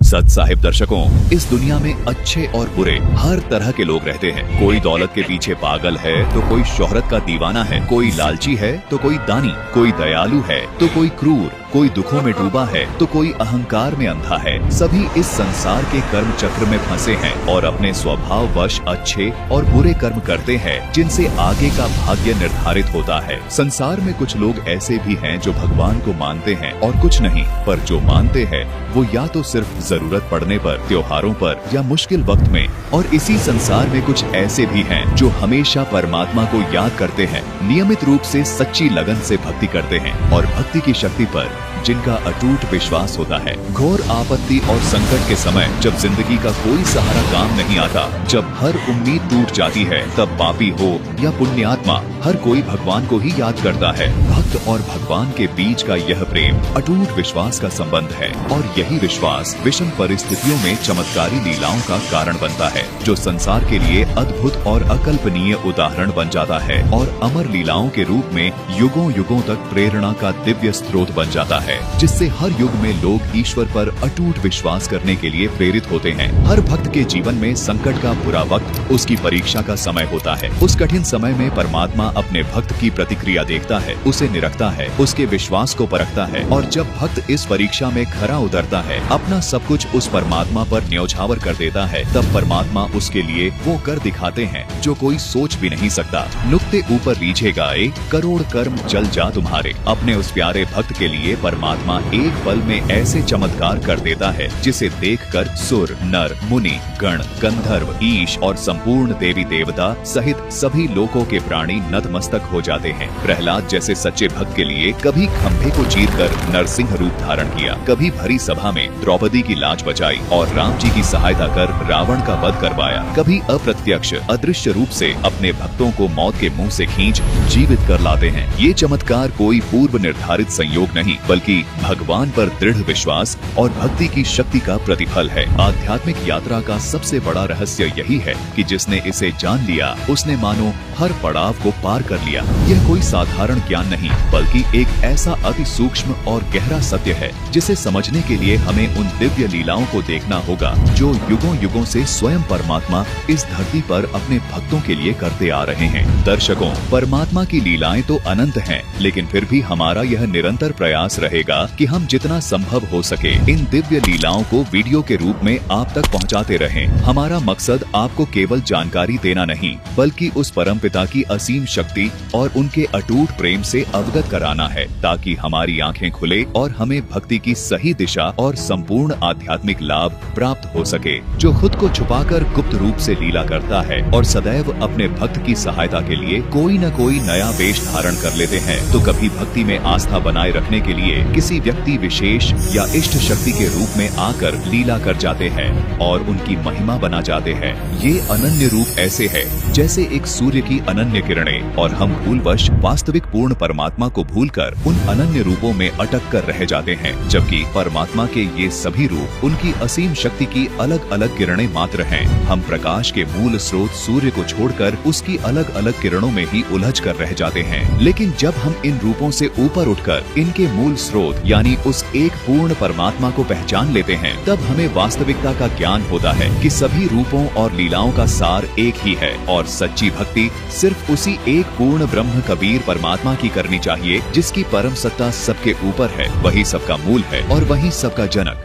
सत साहिब दर्शकों, इस दुनिया में अच्छे और बुरे हर तरह के लोग रहते हैं। कोई दौलत के पीछे पागल है तो कोई शोहरत का दीवाना है, कोई लालची है तो कोई दानी, कोई दयालु है तो कोई क्रूर, कोई दुखों में डूबा है तो कोई अहंकार में अंधा है। सभी इस संसार के कर्म चक्र में फंसे हैं और अपने स्वभाव वश अच्छे और बुरे कर्म करते हैं, जिनसे आगे का भाग्य निर्धारित होता है। संसार में कुछ लोग ऐसे भी हैं जो भगवान को मानते हैं और कुछ नहीं, पर जो मानते हैं वो या तो सिर्फ जरूरत पड़ने पर, त्योहारों पर या मुश्किल वक्त में। और इसी संसार में कुछ ऐसे भी हैं जो हमेशा परमात्मा को याद करते हैं, नियमित रूप से सच्ची लगन से भक्ति करते हैं और भक्ति की शक्ति पर जिनका अटूट विश्वास होता है। घोर आपत्ति और संकट के समय जब जिंदगी का कोई सहारा काम नहीं आता, जब हर उम्मीद टूट जाती है, तब पापी हो या पुण्यात्मा हर कोई भगवान को ही याद करता है। भक्त और भगवान के बीच का यह प्रेम अटूट विश्वास का संबंध है और यही विश्वास विषम परिस्थितियों में चमत्कारी लीलाओं का कारण बनता है, जो संसार के लिए अद्भुत और अकल्पनीय उदाहरण बन जाता है और अमर लीलाओं के रूप में युगों युगों तक प्रेरणा का दिव्य स्रोत बन जाता है, जिससे हर युग में लोग ईश्वर पर अटूट विश्वास करने के लिए प्रेरित होते हैं। हर भक्त के जीवन में संकट का बुरा वक्त उसकी परीक्षा का समय होता है। उस कठिन समय में परमात्मा अपने भक्त की प्रतिक्रिया देखता है, उसे निरखता है, उसके विश्वास को परखता है और जब भक्त इस परीक्षा में खरा उतरता है, अपना सब कुछ उस परमात्मा पर न्यौछावर कर देता है, तब परमात्मा उसके लिए वो कर दिखाते हैं जो कोई सोच भी नहीं सकता। नुक्ते ऊपर रीझे गाए, करोड़ कर्म चल जा तुम्हारे। अपने उस प्यारे भक्त के लिए परमात्मा एक पल में ऐसे चमत्कार कर देता है जिसे देखकर सुर, नर, मुनि, गण, गंधर्व, ईश और संपूर्ण देवी देवता सहित सभी लोकों के प्राणी नतमस्तक हो जाते हैं। प्रहलाद जैसे सच्चे भक्त के लिए कभी खंभे को चीरकर नरसिंह रूप धारण किया, कभी भरी सभा में द्रौपदी की लाज बचाई और राम जी की सहायता कर रावण का वध करवाया, कभी अप्रत्यक्ष अदृश्य रूप से अपने भक्तों को मौत के मुंह से खींच जीवित कर लाते हैं। ये चमत्कार कोई पूर्व निर्धारित संयोग नहीं, बल्कि भगवान पर दृढ़ विश्वास और भक्ति की शक्ति का प्रतिफल है। आध्यात्मिक यात्रा का सबसे बड़ा रहस्य यही है कि जिसने इसे जान लिया, उसने मानो हर पड़ाव को पार कर लिया। यह कोई साधारण ज्ञान नहीं, बल्कि एक ऐसा अति सूक्ष्म और गहरा सत्य है जिसे समझने के लिए हमें उन दिव्य लीलाओं को देखना होगा जो युगों युगों से स्वयं परमात्मा इस धरती पर अपने भक्तों के लिए करते आ रहे हैं। दर्शकों, परमात्मा की लीलाएं तो अनंत हैं, लेकिन फिर भी हमारा यह निरंतर प्रयास रहेगा कि हम जितना संभव हो सके इन दिव्य लीलाओं को वीडियो के रूप में आप तक पहुंचाते रहें। हमारा मकसद आपको केवल जानकारी देना नहीं, बल्कि उस परमपिता की असीम शक्ति और उनके अटूट प्रेम से अवगत कराना है, ताकि हमारी आंखें खुले और हमें भक्ति की सही दिशा और संपूर्ण आध्यात्मिक लाभ प्राप्त हो सके। जो खुद को छुपाकर गुप्त रूप से लीला करता है और सदैव अपने भक्त की सहायता के लिए कोई न कोई नया वेश धारण कर लेते हैं, तो कभी भक्ति में आस्था बनाए रखने के लिए किसी व्यक्ति विशेष या इष्ट शक्ति के रूप में आकर लीला कर जाते हैं और उनकी महिमा बना जाते हैं। ये अनन्य रूप ऐसे है जैसे एक सूर्य की अनन्य किरणें, और हम भूलवश वास्तविक पूर्ण परमात्मा को भूलकर उन अनन्य रूपों में अटक कर रह जाते हैं, जबकि परमात्मा के ये सभी रूप उनकी असीम शक्ति की अलग अलग किरणें मात्र हैं। हम प्रकाश के मूल स्रोत सूर्य को छोड़कर उसकी अलग अलग किरणों में ही उलझ कर रह जाते हैं। लेकिन जब हम इन रूपों से ऊपर उठकर इनके मूल स्रोत यानी उस एक पूर्ण परमात्मा को पहचान लेते हैं, तब हमें वास्तविकता का ज्ञान होता है कि सभी रूपों और लीलाओं का सार एक ही है और सच्ची भक्ति सिर्फ उसी एक पूर्ण ब्रह्म कबीर परमात्मा की करनी चाहिए, जिसकी परम सत्ता सबके ऊपर है, वही सबका मूल है और वही सबका जनक।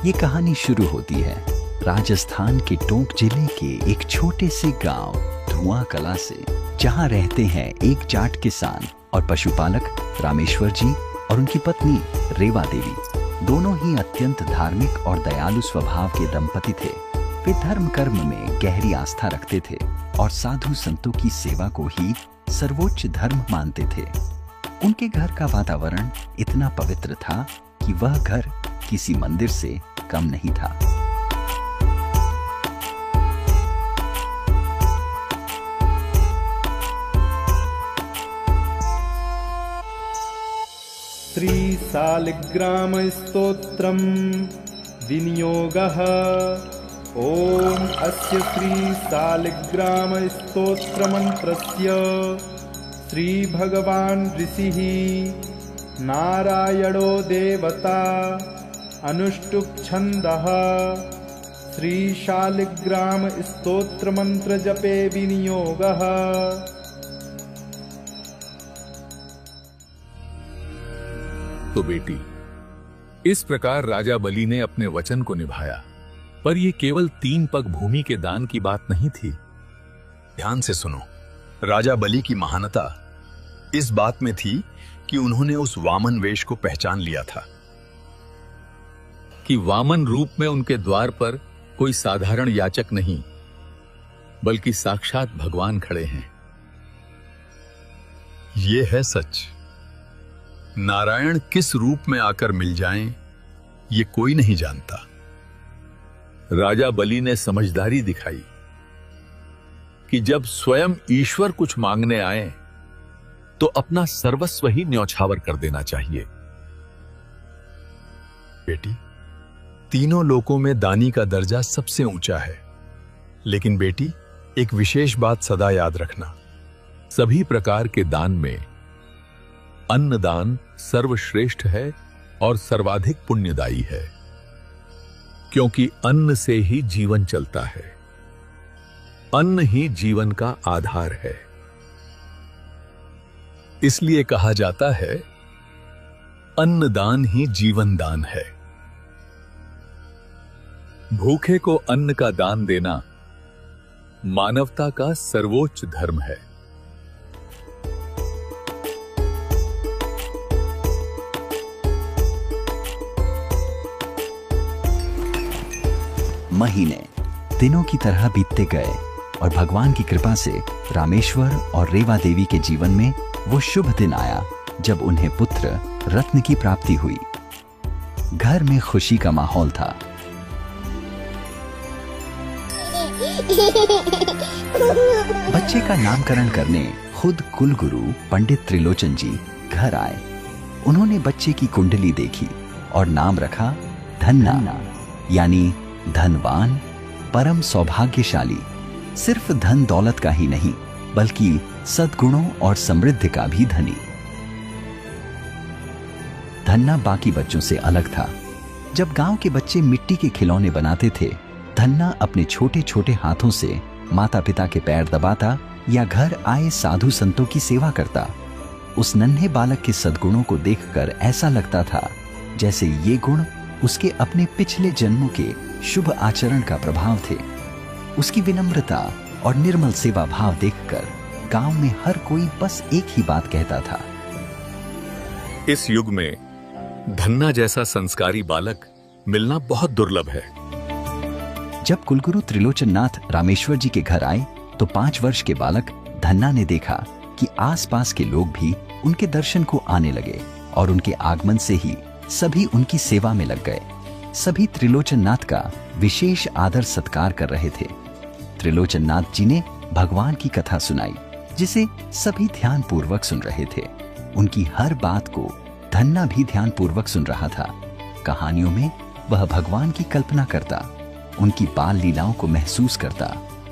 ये कहानी शुरू होती है राजस्थान के टोंक जिले के एक छोटे से गांव धुआं कला से, जहां रहते हैं एक जाट किसान और पशुपालक रामेश्वर जी और उनकी पत्नी रेवा देवी। दोनों ही अत्यंत धार्मिक और दयालु स्वभाव के दंपति थे। वे धर्म कर्म में गहरी आस्था रखते थे और साधु संतों की सेवा को ही सर्वोच्च धर्म मानते थे। उनके घर का वातावरण इतना पवित्र था कि कि वह घर किसी मंदिर से कम नहीं था। श्रीशालिग्राम स्तोत्रम विनियोगः। ओम अस्य श्रीशालिग्राम स्तोत्र मंत्रस्य श्री भगवान ऋषिः नारायणो देवता अनुष्टुप छंदः श्रीशालिग्राम स्तोत्र मंत्र जपे विनियोगः। तो बेटी, इस प्रकार राजा बलि ने अपने वचन को निभाया। पर यह केवल 3 पग भूमि के दान की बात नहीं थी। ध्यान से सुनो। राजा बलि की महानता इस बात में थी कि उन्होंने उस वामन वेश को पहचान लिया था कि वामन रूप में उनके द्वार पर कोई साधारण याचक नहीं, बल्कि साक्षात भगवान खड़े हैं। यह है सच। नारायण किस रूप में आकर मिल जाएं, ये कोई नहीं जानता। राजा बलि ने समझदारी दिखाई कि जब स्वयं ईश्वर कुछ मांगने आए तो अपना सर्वस्व ही न्यौछावर कर देना चाहिए। बेटी, तीनों लोकों में दानी का दर्जा सबसे ऊंचा है। लेकिन बेटी, एक विशेष बात सदा याद रखना। सभी प्रकार के दान में अन्नदान सर्वश्रेष्ठ है और सर्वाधिक पुण्यदायी है, क्योंकि अन्न से ही जीवन चलता है। अन्न ही जीवन का आधार है। इसलिए कहा जाता है, अन्नदान ही जीवन दान है। भूखे को अन्न का दान देना मानवता का सर्वोच्च धर्म है। महीने दिनों की तरह बीतते गए और भगवान की कृपा से रामेश्वर और रेवा देवी के जीवन में वो शुभ दिन आया जब उन्हें पुत्र रत्न की प्राप्ति हुई। घर में खुशी का माहौल था। बच्चे का नामकरण करने खुद कुलगुरु पंडित त्रिलोचन जी घर आए। उन्होंने बच्चे की कुंडली देखी और नाम रखा धन्ना, यानी धनवान, परम सौभाग्यशाली। सिर्फ धन दौलत का ही नहीं, बल्कि सद्गुणों और समृद्धि का भी धनी। धन्ना बाकी बच्चों से अलग था। जब गांव के बच्चे मिट्टी के खिलौने बनाते थे, धन्ना अपने छोटे छोटे हाथों से माता पिता के पैर दबाता या घर आए साधु संतों की सेवा करता। उस नन्हे बालक के सद्गुणों को देखकर ऐसा लगता था जैसे ये गुण उसके अपने पिछले जन्मों के शुभ आचरण का प्रभाव थे। उसकी विनम्रता और निर्मल सेवा भाव देखकर गांव में हर कोई बस एक ही बात कहता था, इस युग में धन्ना जैसा संस्कारी बालक मिलना बहुत दुर्लभ है। जब कुलगुरु त्रिलोचन नाथ रामेश्वर जी के घर आए तो 5 वर्ष के बालक धन्ना ने देखा कि आसपास के लोग भी उनके दर्शन को आने लगे और उनके आगमन से ही सभी उनकी सेवा में लग गए। सभी त्रिलोचन नाथ का विशेष आदर सत्कार कर रहे थे। त्रिलोचन नाथ जी ने भगवान की कथा सुनाई, जिसे सभी ध्यान पूर्वक सुन रहे थे। उनकी हर बात को धन्ना भी ध्यान पूर्वक सुन रहा था। कहानियों में वह भगवान की कल्पना करता, उनकी बाल लीलाओं को महसूस करता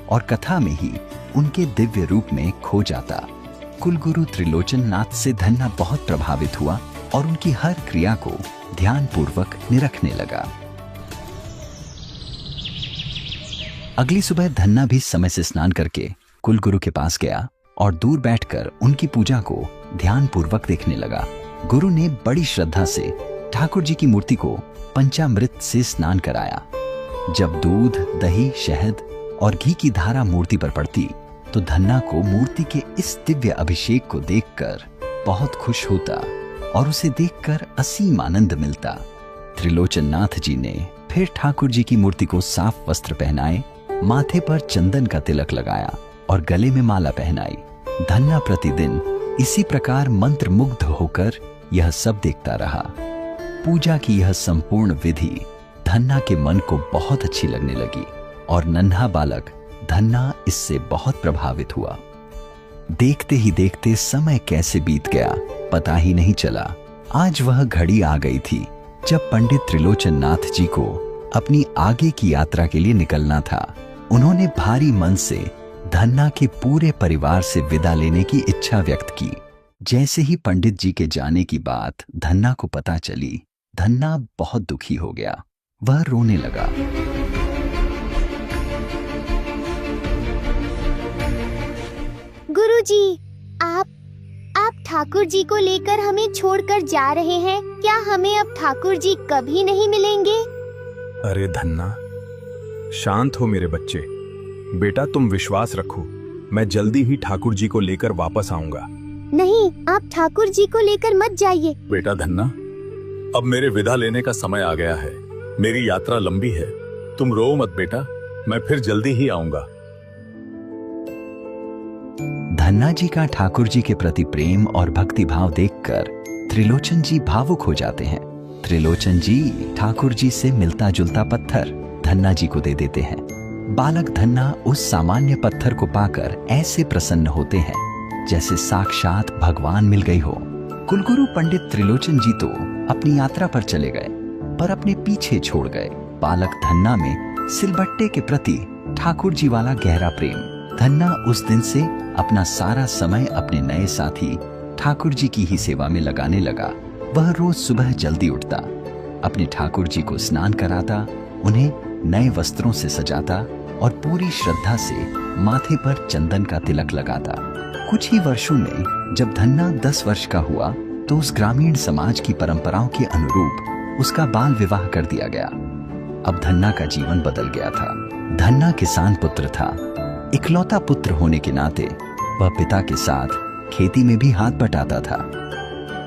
और कथा में ही उनके दिव्य रूप में खो जाता। कुलगुरु त्रिलोचन नाथ से धन्ना बहुत प्रभावित हुआ और उनकी हर क्रिया को ध्यान पूर्वक निरखने लगा। अगली सुबह धन्ना भी समय से स्नान करके कुलगुरु के पास गया और दूर बैठकर उनकी पूजा को ध्यान पूर्वक देखने लगा। गुरु ने बड़ी श्रद्धा से ठाकुर जी की मूर्ति को पंचामृत से स्नान कराया। जब दूध, दही, शहद और घी की धारा मूर्ति पर पड़ती तो धन्ना को मूर्ति के इस दिव्य अभिषेक को देखकर बहुत खुश होता और उसे देखकर असीम आनंद मिलता। त्रिलोचन नाथ जी ने फिर ठाकुर जी की मूर्ति को साफ वस्त्र पहनाए, माथे पर चंदन का तिलक लगाया और गले में माला पहनाई। धन्ना प्रतिदिन इसी प्रकार मंत्र मुग्ध होकर यह सब देखता रहा। पूजा की यह संपूर्ण विधि धन्ना के मन को बहुत अच्छी लगने लगी और नन्हा बालक धन्ना इससे बहुत प्रभावित हुआ। देखते ही देखते समय कैसे बीत गया पता ही नहीं चला। आज वह घड़ी आ गई थी जब पंडित त्रिलोचन नाथ जी को अपनी आगे की यात्रा के लिए निकलना था। उन्होंने भारी मन से धन्ना के पूरे परिवार से विदा लेने की इच्छा व्यक्त की। जैसे ही पंडित जी के जाने की बात धन्ना को पता चली, धन्ना बहुत दुखी हो गया। वह रोने लगा। गुरुजी, आप ठाकुर जी को लेकर हमें छोड़कर जा रहे हैं। क्या हमें अब ठाकुर जी कभी नहीं मिलेंगे? अरे धन्ना, शांत हो मेरे बच्चे। बेटा तुम विश्वास रखो, मैं जल्दी ही ठाकुर जी को लेकर वापस आऊंगा। नहीं, आप ठाकुर जी को लेकर मत जाइए। बेटा धन्ना, अब मेरे विदा लेने का समय आ गया है। मेरी यात्रा लंबी है, तुम रो मत बेटा, मैं फिर जल्दी ही आऊंगा। धन्ना जी का ठाकुर जी के प्रति प्रेम और भक्ति भाव देखकर त्रिलोचन जी भावुक हो जाते हैं। त्रिलोचन जी ठाकुर जी से मिलता जुलता पत्थर धन्ना जी को दे देते हैं। बालक धन्ना उस सामान्य पत्थर को पाकर ऐसे प्रसन्न होते हैं जैसे साक्षात भगवान मिल गई हो। कुलगुरु पंडित त्रिलोचन जी तो अपनी यात्रा पर चले गए, पर अपने पीछे छोड़ गए बालक धन्ना में सिलबट्टे के प्रति ठाकुर जी वाला गहरा प्रेम। धन्ना उस दिन से अपना सारा समय अपने नए साथी ठाकुर जी की ही सेवा में लगाने लगा। वह रोज सुबह जल्दी उठता, अपने ठाकुर जी को स्नान कराता, उन्हें नए वस्त्रों से सजाता और पूरी श्रद्धा से माथे पर चंदन का तिलक लगाता। कुछ ही वर्षों में जब धन्ना 10 वर्ष का हुआ तो उस ग्रामीण समाज की परंपराओं के अनुरूप उसका बाल विवाह कर दिया गया। अब धन्ना का जीवन बदल गया था। धन्ना किसान पुत्र था। इकलौता पुत्र होने के नाते वह पिता के साथ खेती में भी हाथ बटाता था।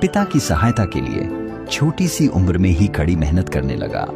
पिता की सहायता के लिए छोटी सी उम्र में ही कड़ी मेहनत करने लगा।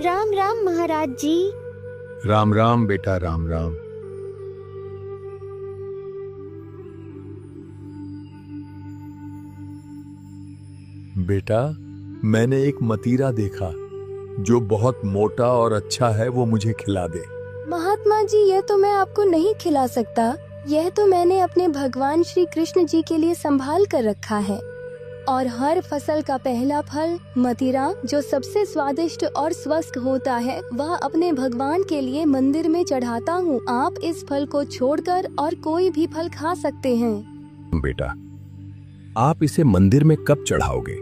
राम राम महाराज जी। राम राम बेटा, राम राम। बेटा, मैंने एक मतीरा देखा जो बहुत मोटा और अच्छा है, वो मुझे खिला दे। महात्मा जी, यह तो मैं आपको नहीं खिला सकता। यह तो मैंने अपने भगवान श्री कृष्ण जी के लिए संभाल कर रखा है। और हर फसल का पहला फल मदिरा, जो सबसे स्वादिष्ट और स्वस्थ होता है, वह अपने भगवान के लिए मंदिर में चढ़ाता हूँ। आप इस फल को छोड़कर और कोई भी फल खा सकते हैं। बेटा, आप इसे मंदिर में कब चढ़ाओगे?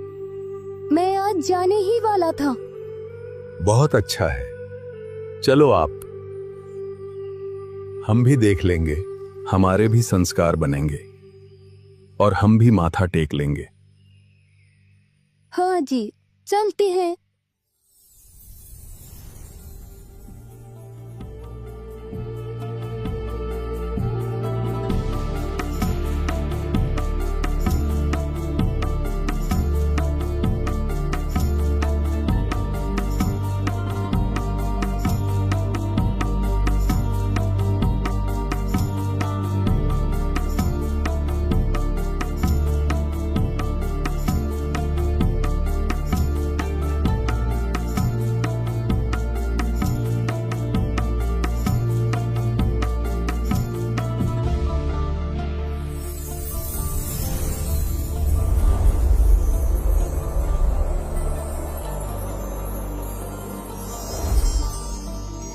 मैं आज महाराज जाने ही वाला था। बहुत अच्छा है, चलो आप, हम भी देख लेंगे, हमारे भी संस्कार बनेंगे और हम भी माथा टेक लेंगे। हाँ जी, चलते हैं।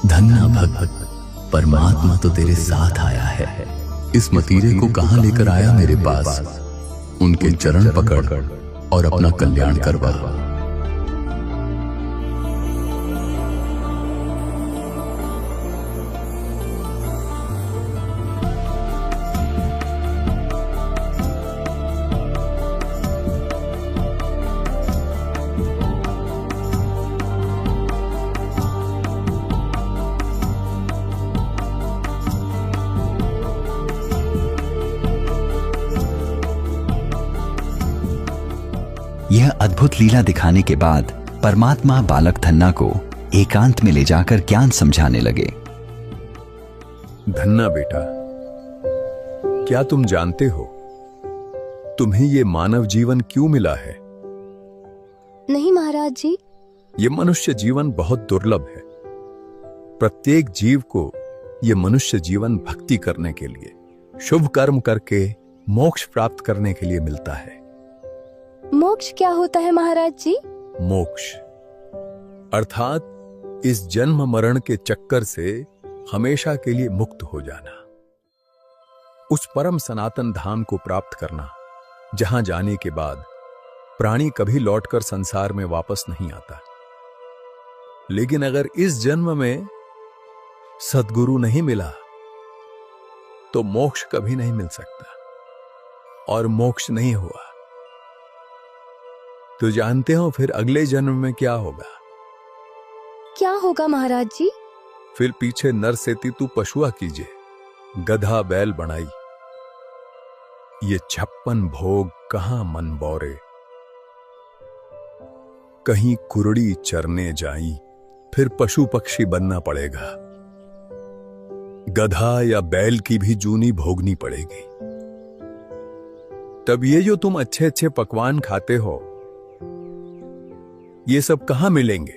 धन्ना भक्त, परमात्मा तो तेरे साथ आया है। इस मतीरे को कहां लेकर आया मेरे पास। उनके चरण पकड़ और अपना कल्याण करवा। यह अद्भुत लीला दिखाने के बाद परमात्मा बालक धन्ना को एकांत में ले जाकर ज्ञान समझाने लगे। धन्ना बेटा, क्या तुम जानते हो तुम्हें ये मानव जीवन क्यों मिला है? नहीं महाराज जी। ये मनुष्य जीवन बहुत दुर्लभ है। प्रत्येक जीव को ये मनुष्य जीवन भक्ति करने के लिए, शुभ कर्म करके मोक्ष प्राप्त करने के लिए मिलता है। मोक्ष क्या होता है महाराज जी? मोक्ष अर्थात इस जन्म मरण के चक्कर से हमेशा के लिए मुक्त हो जाना, उस परम सनातन धाम को प्राप्त करना, जहां जाने के बाद प्राणी कभी लौटकर संसार में वापस नहीं आता। लेकिन अगर इस जन्म में सद्गुरु नहीं मिला तो मोक्ष कभी नहीं मिल सकता, और मोक्ष नहीं हुआ तो जानते हो फिर अगले जन्म में क्या होगा? क्या होगा महाराज जी? फिर पीछे नर से तू पशुआ कीजिए, गधा बैल बनाई। ये 56 भोग कहां मन बौरे, कहीं कुरड़ी चरने जाई, फिर पशु पक्षी बनना पड़ेगा। गधा या बैल की भी जूनी भोगनी पड़ेगी। तब ये जो तुम अच्छे अच्छे पकवान खाते हो, ये सब कहां मिलेंगे?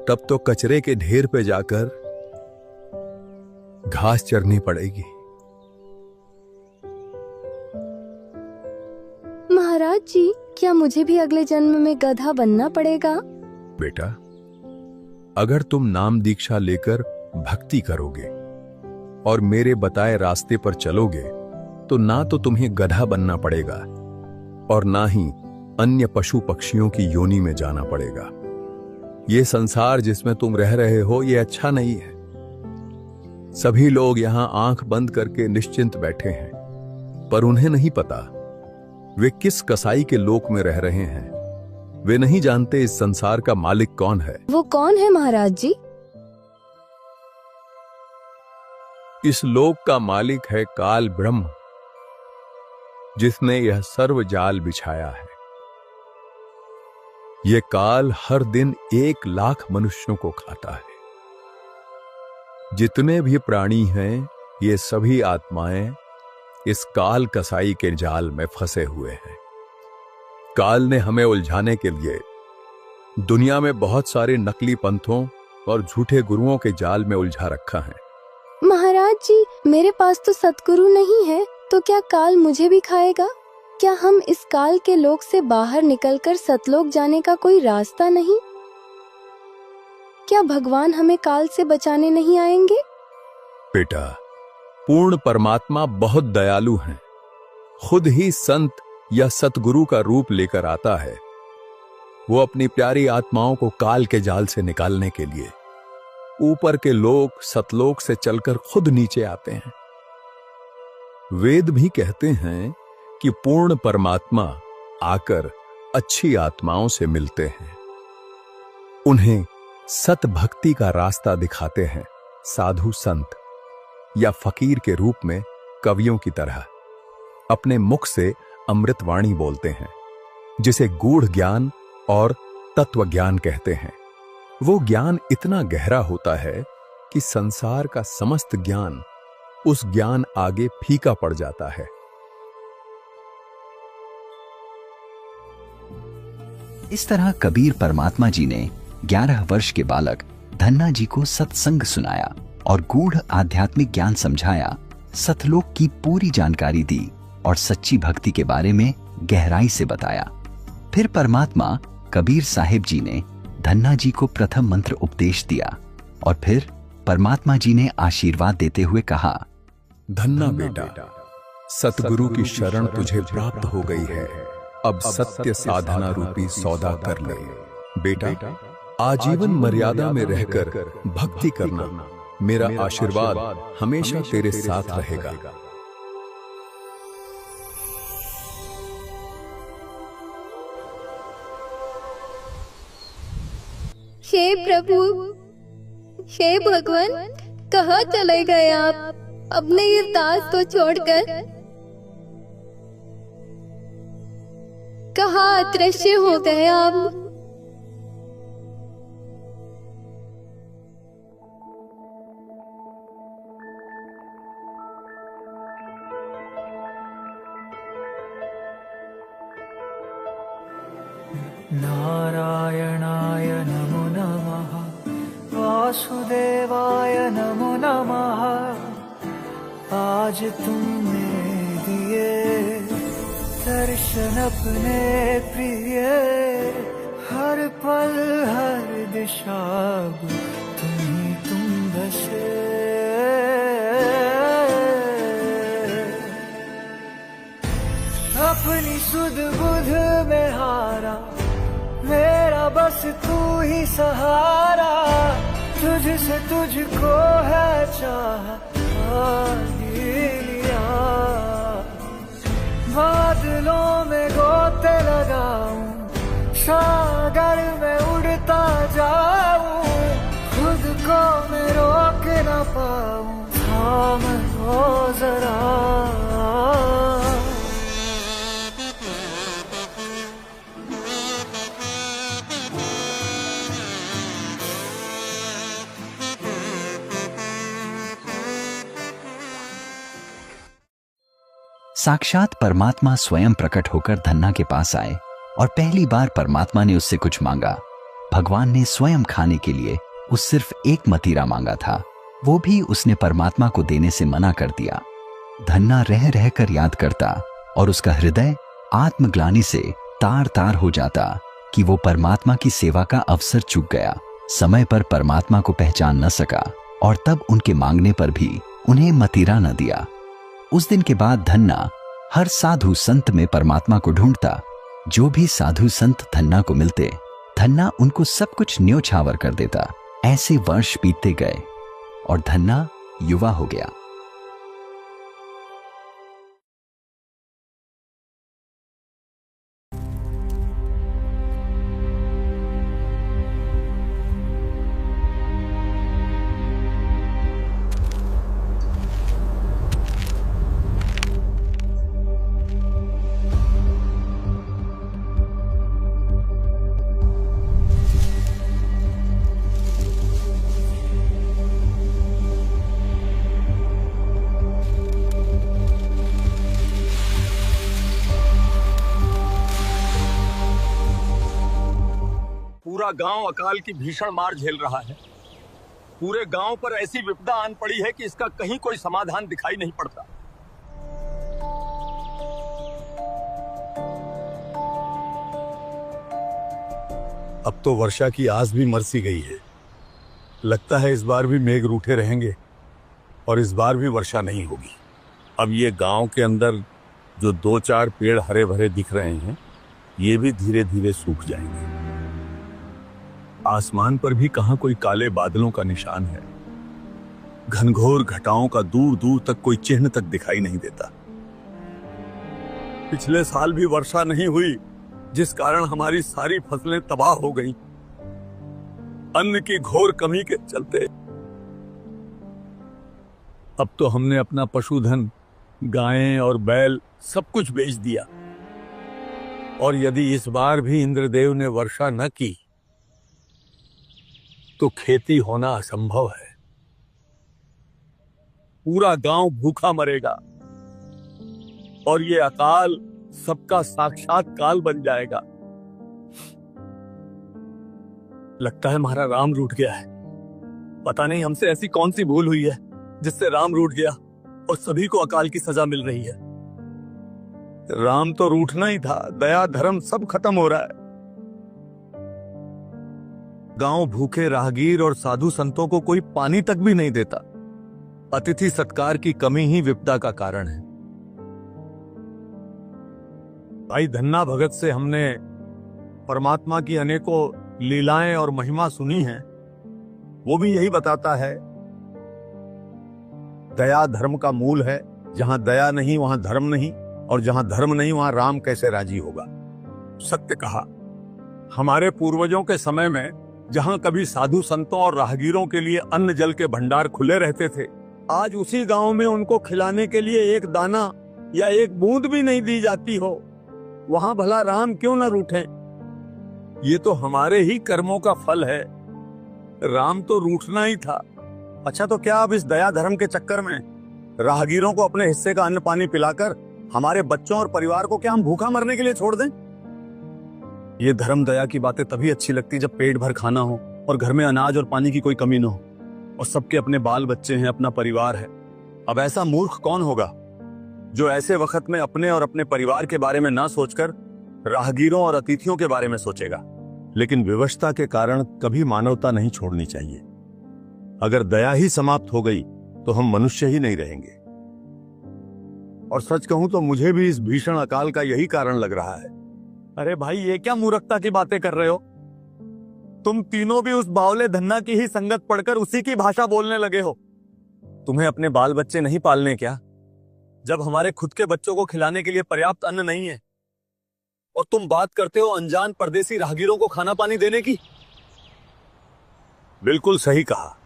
तब तो कचरे के ढेर पे जाकर घास चरनी पड़ेगी। महाराज जी, क्या मुझे भी अगले जन्म में गधा बनना पड़ेगा? बेटा, अगर तुम नाम दीक्षा लेकर भक्ति करोगे और मेरे बताए रास्ते पर चलोगे तो ना तो तुम्हें गधा बनना पड़ेगा और ना ही अन्य पशु पक्षियों की योनि में जाना पड़ेगा। ये संसार जिसमें तुम रह रहे हो ये अच्छा नहीं है। सभी लोग यहां आंख बंद करके निश्चिंत बैठे हैं, पर उन्हें नहीं पता वे किस कसाई के लोक में रह रहे हैं। वे नहीं जानते इस संसार का मालिक कौन है। वो कौन है महाराज जी? इस लोक का मालिक है काल ब्रह्म, जिसने यह सर्व जाल बिछाया है। ये काल हर दिन 1 लाख मनुष्यों को खाता है। जितने भी प्राणी हैं, ये सभी आत्माएं इस काल कसाई के जाल में फंसे हुए हैं। काल ने हमें उलझाने के लिए दुनिया में बहुत सारे नकली पंथों और झूठे गुरुओं के जाल में उलझा रखा है। महाराज जी, मेरे पास तो सतगुरु नहीं है, तो क्या काल मुझे भी खाएगा? क्या हम इस काल के लोक से बाहर निकलकर सतलोक जाने का कोई रास्ता नहीं? क्या भगवान हमें काल से बचाने नहीं आएंगे? बेटा, पूर्ण परमात्मा बहुत दयालु हैं। खुद ही संत या सतगुरु का रूप लेकर आता है, वो अपनी प्यारी आत्माओं को काल के जाल से निकालने के लिए ऊपर के लोक सतलोक से चलकर खुद नीचे आते हैं। वेद भी कहते हैं कि पूर्ण परमात्मा आकर अच्छी आत्माओं से मिलते हैं, उन्हें सत भक्ति का रास्ता दिखाते हैं साधु संत या फकीर के रूप में कवियों की तरह अपने मुख से अमृतवाणी बोलते हैं, जिसे गूढ़ ज्ञान और तत्व ज्ञान कहते हैं। वो ज्ञान इतना गहरा होता है कि संसार का समस्त ज्ञान उस ज्ञान आगे फीका पड़ जाता है। इस तरह कबीर परमात्मा जी ने 11 वर्ष के बालक धन्ना जी को सत्संग सुनाया और गूढ़ आध्यात्मिक ज्ञान समझाया, सतलोक की पूरी जानकारी दी और सच्ची भक्ति के बारे में गहराई से बताया। फिर परमात्मा कबीर साहिब जी ने धन्ना जी को प्रथम मंत्र उपदेश दिया और फिर परमात्मा जी ने आशीर्वाद देते हुए कहा, धन्ना बेटा, सतगुरु की शरण तुझे प्राप्त हो गई है। अब सत्य साधना रूपी सौदा कर ले। बेटा, आजीवन मर्यादा में रहकर भक्ति करना, मेरा आशीर्वाद हमेशा तेरे साथ रहेगा। हे प्रभु, हे भगवान, कहाँ चले गए आप अपने इस दास को छोड़कर? कहाँ अदृश्य हो गए आप? नारायणाय नमो नमः, वासुदेवाय नमो नमः। आज तुमने दिए दर्शन अपने प्रिय, हर पल हर दिशा तुम बसे। अपनी सुध बुध में हारा, मेरा बस तू ही सहारा। तुझसे तुझको है चाह लिया, बादलों में गोते लगाऊं, सागर में उड़ता जाऊं, खुद को मैं रोक न पाऊं, थाम लो जरा। साक्षात परमात्मा स्वयं प्रकट होकर धन्ना के पास आए और पहली बार परमात्मा ने उससे कुछ मांगा। भगवान ने स्वयं खाने के लिए उस सिर्फ एक मतीरा मांगा था, वो भी उसने परमात्मा को देने से मना कर दिया। धन्ना रह रह कर याद करता और उसका हृदय आत्मग्लानि से तार तार हो जाता कि वो परमात्मा की सेवा का अवसर चूक गया, समय पर परमात्मा को पहचान न सका और तब उनके मांगने पर भी उन्हें मतीरा न दिया। उस दिन के बाद धन्ना हर साधु संत में परमात्मा को ढूंढता। जो भी साधु संत धन्ना को मिलते, धन्ना उनको सब कुछ न्योछावर कर देता। ऐसे वर्ष बीतते गए और धन्ना युवा हो गया। पूरा गांव अकाल की भीषण मार झेल रहा है। पूरे गांव पर ऐसी विपदा आन पड़ी है कि इसका कहीं कोई समाधान दिखाई नहीं पड़ता। अब तो वर्षा की आस भी मरसी गई है। लगता है इस बार भी मेघ रूठे रहेंगे और इस बार भी वर्षा नहीं होगी। अब ये गांव के अंदर जो 2-4 पेड़ हरे भरे दिख रहे हैं ये भी धीरे धीरे सूख जाएंगे। आसमान पर भी कहां कोई काले बादलों का निशान है। घनघोर घटाओं का दूर दूर तक कोई चिन्ह तक दिखाई नहीं देता। पिछले साल भी वर्षा नहीं हुई, जिस कारण हमारी सारी फसलें तबाह हो गईं। अन्न की घोर कमी के चलते अब तो हमने अपना पशुधन, गायें और बैल सब कुछ बेच दिया। और यदि इस बार भी इंद्रदेव ने वर्षा न की तो खेती होना असंभव है। पूरा गांव भूखा मरेगा और ये अकाल सबका साक्षात काल बन जाएगा। लगता है हमारा राम रूठ गया है। पता नहीं हमसे ऐसी कौन सी भूल हुई है जिससे राम रूठ गया और सभी को अकाल की सजा मिल रही है। राम तो रूठना ही था, दया धर्म सब खत्म हो रहा है। गांव भूखे राहगीर और साधु संतों को कोई पानी तक भी नहीं देता। अतिथि सत्कार की कमी ही विपदा का कारण है। भाई धन्ना भगत से हमने परमात्मा की अनेकों लीलाएं और महिमा सुनी है। वो भी यही बताता है, दया धर्म का मूल है। जहां दया नहीं वहां धर्म नहीं, और जहां धर्म नहीं वहां राम कैसे राजी होगा। सत्य कहा। हमारे पूर्वजों के समय में जहां कभी साधु संतों और राहगीरों के लिए अन्न जल के भंडार खुले रहते थे, आज उसी गांव में उनको खिलाने के लिए एक दाना या एक बूंद भी नहीं दी जाती हो। वहां भला राम क्यों न रूठें? ये तो हमारे ही कर्मों का फल है। राम तो रूठना ही था। अच्छा, तो क्या अब इस दया धर्म के चक्कर में राहगीरों को अपने हिस्से का अन्न पानी पिलाकर हमारे बच्चों और परिवार को क्या हम भूखा मरने के लिए छोड़ दें? ये धर्म दया की बातें तभी अच्छी लगती जब पेट भर खाना हो और घर में अनाज और पानी की कोई कमी न हो और सबके अपने बाल बच्चे हैं, अपना परिवार है। अब ऐसा मूर्ख कौन होगा जो ऐसे वक्त में अपने और अपने परिवार के बारे में ना सोचकर राहगीरों और अतिथियों के बारे में सोचेगा। लेकिन विवशता के कारण कभी मानवता नहीं छोड़नी चाहिए। अगर दया ही समाप्त हो गई तो हम मनुष्य ही नहीं रहेंगे। और सच कहूं तो मुझे भी इस भीषण अकाल का यही कारण लग रहा है। अरे भाई, ये क्या मूर्खता की बातें कर रहे हो? तुम तीनों भी उस बावले धन्ना की ही संगत पढ़कर उसी की भाषा बोलने लगे हो। तुम्हें अपने बाल बच्चे नहीं पालने क्या, जब हमारे खुद के बच्चों को खिलाने के लिए पर्याप्त अन्न नहीं है? और तुम बात करते हो अनजान परदेसी राहगीरों को खाना पानी देने की। बिल्कुल सही कहा।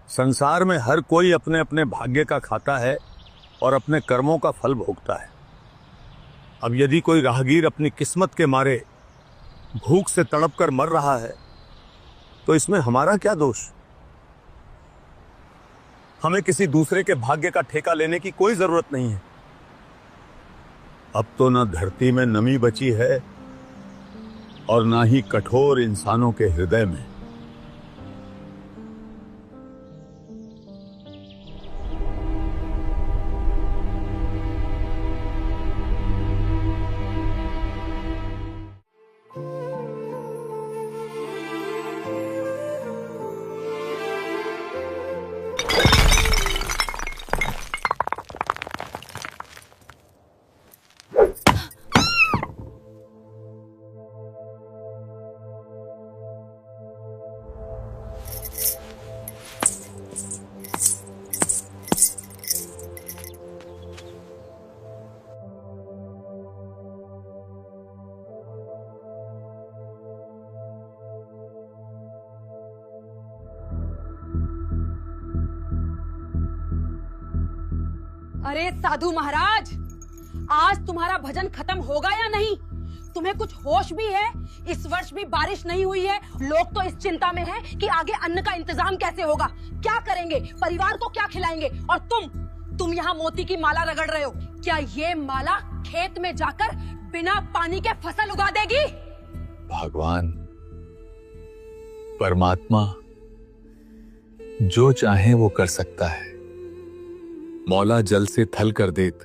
संसार में हर कोई अपने अपने भाग्य का खाता है और अपने कर्मों का फल भोगता है। अब यदि कोई राहगीर अपनी किस्मत के मारे भूख से तड़प कर मर रहा है तो इसमें हमारा क्या दोष? हमें किसी दूसरे के भाग्य का ठेका लेने की कोई जरूरत नहीं है। अब तो न धरती में नमी बची है और ना ही कठोर इंसानों के हृदय में। अरे साधु महाराज, आज तुम्हारा भजन खत्म होगा या नहीं? तुम्हें कुछ होश भी है? इस वर्ष भी बारिश नहीं हुई है। लोग तो इस चिंता में हैं कि आगे अन्न का इंतजाम कैसे होगा, क्या करेंगे, परिवार को क्या खिलाएंगे। और तुम यहाँ मोती की माला रगड़ रहे हो। क्या ये माला खेत में जाकर बिना पानी के फसल उगा देगी? भगवान परमात्मा जो चाहे वो कर सकता है। मौला जल से थल कर देत,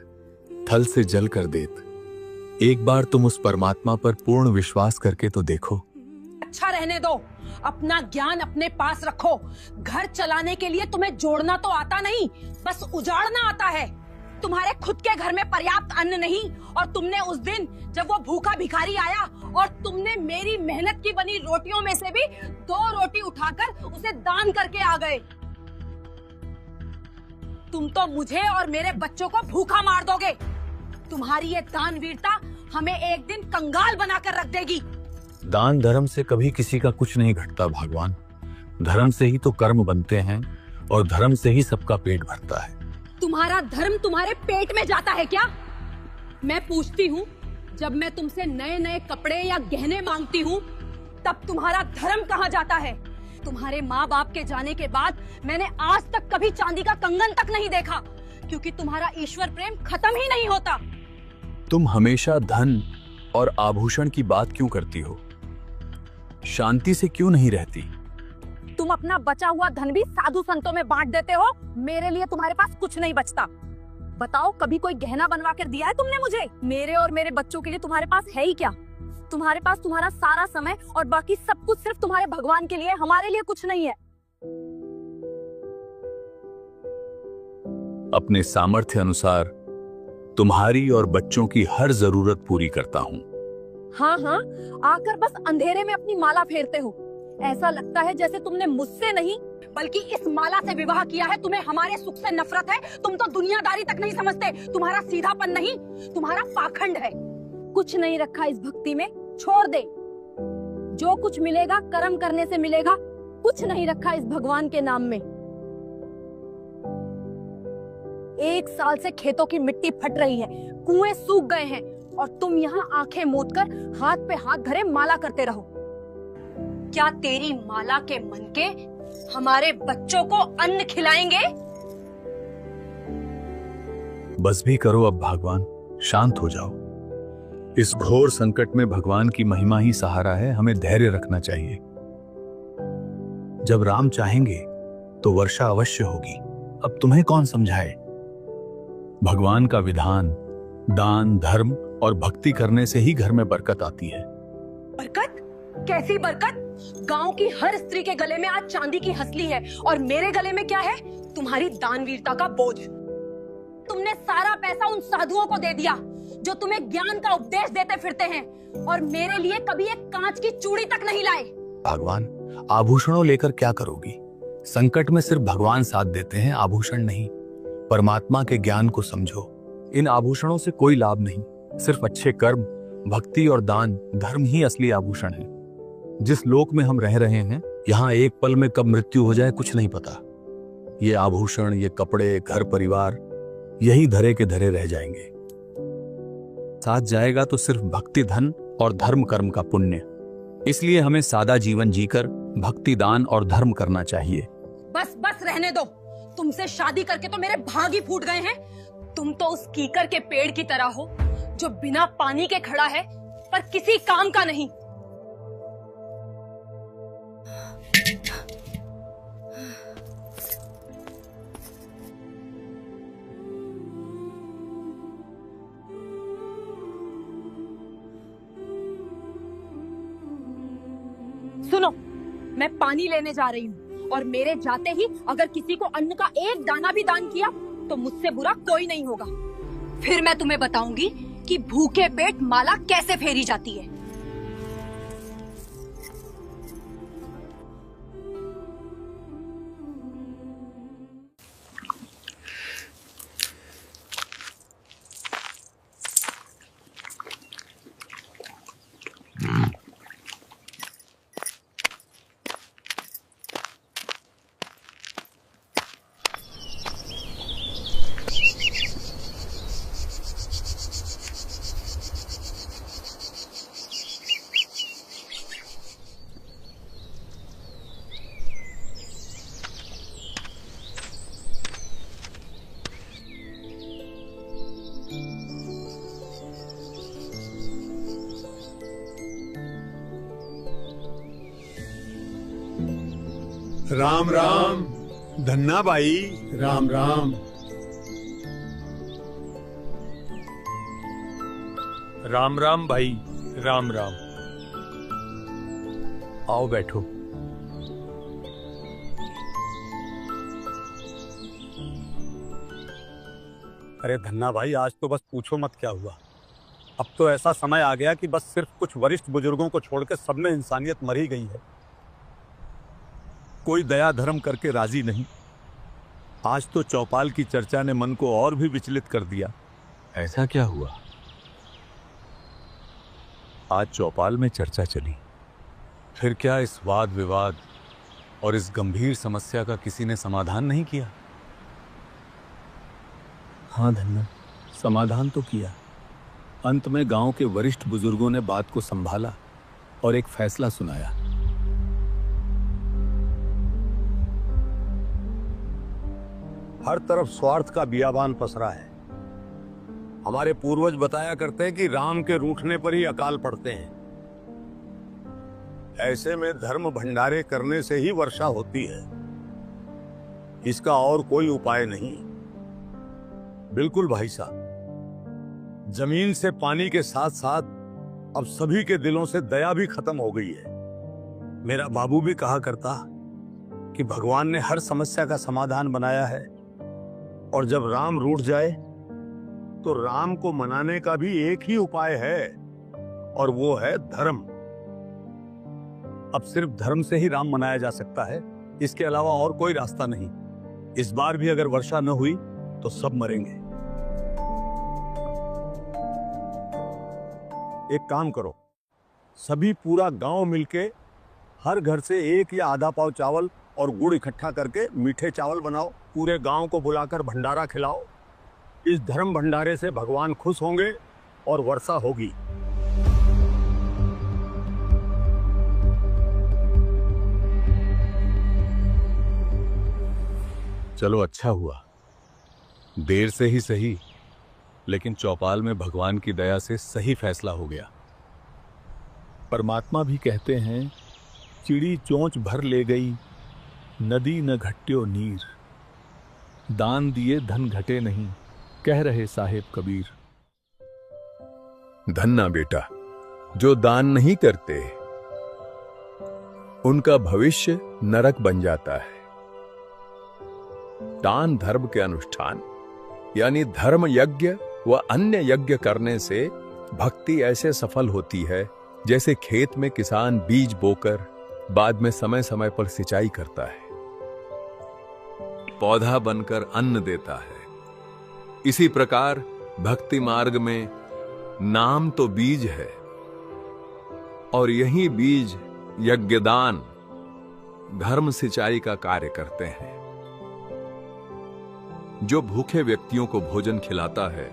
थल से जल कर देत। एक बार तुम उस परमात्मा पर पूर्ण विश्वास करके तो देखो। अच्छा रहने दो, अपना ज्ञान अपने पास रखो। घर चलाने के लिए तुम्हें जोड़ना तो आता नहीं, बस उजाड़ना आता है। तुम्हारे खुद के घर में पर्याप्त अन्न नहीं, और तुमने उस दिन जब वो भूखा भिखारी आया और तुमने मेरी मेहनत की बनी रोटियों में से भी 2 रोटी उठाकर उसे दान करके आ गए। तुम तो मुझे और मेरे बच्चों को भूखा मार दोगे। तुम्हारी ये दानवीरता हमें एक दिन कंगाल बनाकर रख देगी। दान धर्म से कभी किसी का कुछ नहीं घटता भगवान। धर्म से ही तो कर्म बनते हैं और धर्म से ही सबका पेट भरता है। तुम्हारा धर्म तुम्हारे पेट में जाता है क्या? मैं पूछती हूँ, जब मैं तुमसे नए नए कपड़े या गहने मांगती हूँ तब तुम्हारा धर्म कहाँ जाता है? तुम्हारे माँ बाप के जाने के बाद मैंने आज तक कभी चांदी का कंगन तक नहीं देखा, क्योंकि तुम्हारा ईश्वर प्रेम खत्म ही नहीं होता। तुम हमेशा धन और आभूषण की बात क्यों करती हो? शांति से क्यों नहीं रहती? तुम अपना बचा हुआ धन भी साधु संतों में बांट देते हो। मेरे लिए तुम्हारे पास कुछ नहीं बचता। बताओ, कभी कोई गहना बनवा कर दिया है तुमने मुझे? मेरे और मेरे बच्चों के लिए तुम्हारे पास है ही क्या? तुम्हारे पास तुम्हारा सारा समय और बाकी सब कुछ सिर्फ तुम्हारे भगवान के लिए, हमारे लिए कुछ नहीं है। अपने सामर्थ्य अनुसार तुम्हारी और बच्चों की हर जरूरत पूरी करता हूँ। हाँ हाँ, आकर बस अंधेरे में अपनी माला फेरते हो। ऐसा लगता है जैसे तुमने मुझसे नहीं बल्कि इस माला से विवाह किया है। तुम्हें हमारे सुख से नफरत है। तुम तो दुनियादारी तक नहीं समझते। तुम्हारा सीधापन नहीं, तुम्हारा पाखंड है। कुछ नहीं रखा इस भक्ति में, छोड़ दे। जो कुछ मिलेगा कर्म करने से मिलेगा। कुछ नहीं रखा इस भगवान के नाम में। 1 साल से खेतों की मिट्टी फट रही है, कुएं सूख गए हैं, और तुम यहाँ आंखें मूंद कर हाथ पे हाथ धरे माला करते रहो। क्या तेरी माला के मनके हमारे बच्चों को अन्न खिलाएंगे? बस भी करो अब भगवान, शांत हो जाओ। इस घोर संकट में भगवान की महिमा ही सहारा है। हमें धैर्य रखना चाहिए। जब राम चाहेंगे तो वर्षा अवश्य होगी। अब तुम्हें कौन समझाए? भगवान का विधान दान, धर्म और भक्ति करने से ही घर में बरकत आती है। बरकत? कैसी बरकत? गांव की हर स्त्री के गले में आज चांदी की हसली है, और मेरे गले में क्या है? तुम्हारी दानवीरता का बोझ। तुमने सारा पैसा उन साधुओं को दे दिया जो तुम्हें ज्ञान का उपदेश देते फिरते हैं, और मेरे लिए कभी एक कांच की चूड़ी तक नहीं लाए। भगवान, आभूषणों लेकर क्या करोगी? संकट में सिर्फ भगवान साथ देते हैं, आभूषण नहीं। परमात्मा के ज्ञान को समझो। इन आभूषणों से कोई लाभ नहीं। सिर्फ अच्छे कर्म, भक्ति और दान, धर्म ही असली आभूषण है। जिस लोक में हम रह रहे हैं, यहाँ एक पल में कब मृत्यु हो जाए कुछ नहीं पता। ये आभूषण, ये कपड़े, घर परिवार यही धरे के धरे रह जाएंगे। साथ जाएगा तो सिर्फ भक्ति, धन और धर्म कर्म का पुण्य। इसलिए हमें सादा जीवन जीकर भक्ति, दान और धर्म करना चाहिए। बस बस रहने दो। तुमसे शादी करके तो मेरे भाग ही फूट गए हैं। तुम तो उस कीकर के पेड़ की तरह हो जो बिना पानी के खड़ा है पर किसी काम का नहीं। सुनो, मैं पानी लेने जा रही हूँ, और मेरे जाते ही अगर किसी को अन्न का एक दाना भी दान किया तो मुझसे बुरा कोई नहीं होगा। फिर मैं तुम्हें बताऊंगी कि भूखे पेट माला कैसे फेरी जाती है। राम राम धन्ना भाई, राम राम। राम राम भाई, राम राम। आओ बैठो। अरे धन्ना भाई, आज तो बस पूछो मत क्या हुआ। अब तो ऐसा समय आ गया कि बस सिर्फ कुछ वरिष्ठ बुजुर्गों को छोड़कर सब में इंसानियत मर ही गई है। कोई दया धर्म करके राजी नहीं। आज तो चौपाल की चर्चा ने मन को और भी विचलित कर दिया। ऐसा क्या हुआ? आज चौपाल में चर्चा चली, फिर क्या इस वाद विवाद और इस गंभीर समस्या का किसी ने समाधान नहीं किया? हाँ धन्ना, समाधान तो किया। अंत में गांव के वरिष्ठ बुजुर्गों ने बात को संभाला और एक फैसला सुनाया। हर तरफ स्वार्थ का बियाबान पसरा है। हमारे पूर्वज बताया करते हैं कि राम के रूठने पर ही अकाल पड़ते हैं। ऐसे में धर्म भंडारे करने से ही वर्षा होती है, इसका और कोई उपाय नहीं। बिल्कुल भाई साहब, जमीन से पानी के साथ साथ अब सभी के दिलों से दया भी खत्म हो गई है। मेरा बाबू भी कहा करता कि भगवान ने हर समस्या का समाधान बनाया है, और जब राम रूठ जाए तो राम को मनाने का भी एक ही उपाय है, और वो है धर्म। अब सिर्फ धर्म से ही राम मनाया जा सकता है, इसके अलावा और कोई रास्ता नहीं। इस बार भी अगर वर्षा न हुई तो सब मरेंगे। एक काम करो, सभी पूरा गांव मिलके हर घर से एक या आधा पाव चावल और गुड़ इकट्ठा करके मीठे चावल बनाओ, पूरे गांव को बुलाकर भंडारा खिलाओ। इस धर्म भंडारे से भगवान खुश होंगे और वर्षा होगी। चलो अच्छा हुआ, देर से ही सही, लेकिन चौपाल में भगवान की दया से सही फैसला हो गया। परमात्मा भी कहते हैं, चिड़ी चोंच भर ले गई, नदी न घट्यो नीर, दान दिए धन घटे नहीं, कह रहे साहेब कबीर। धन्ना बेटा, जो दान नहीं करते उनका भविष्य नरक बन जाता है। दान धर्म के अनुष्ठान यानी धर्म यज्ञ व अन्य यज्ञ करने से भक्ति ऐसे सफल होती है जैसे खेत में किसान बीज बोकर बाद में समय समय पर सिंचाई करता है, पौधा बनकर अन्न देता है। इसी प्रकार भक्ति मार्ग में नाम तो बीज है, और यही बीज यज्ञदान धर्म सिंचाई का कार्य करते हैं। जो भूखे व्यक्तियों को भोजन खिलाता है,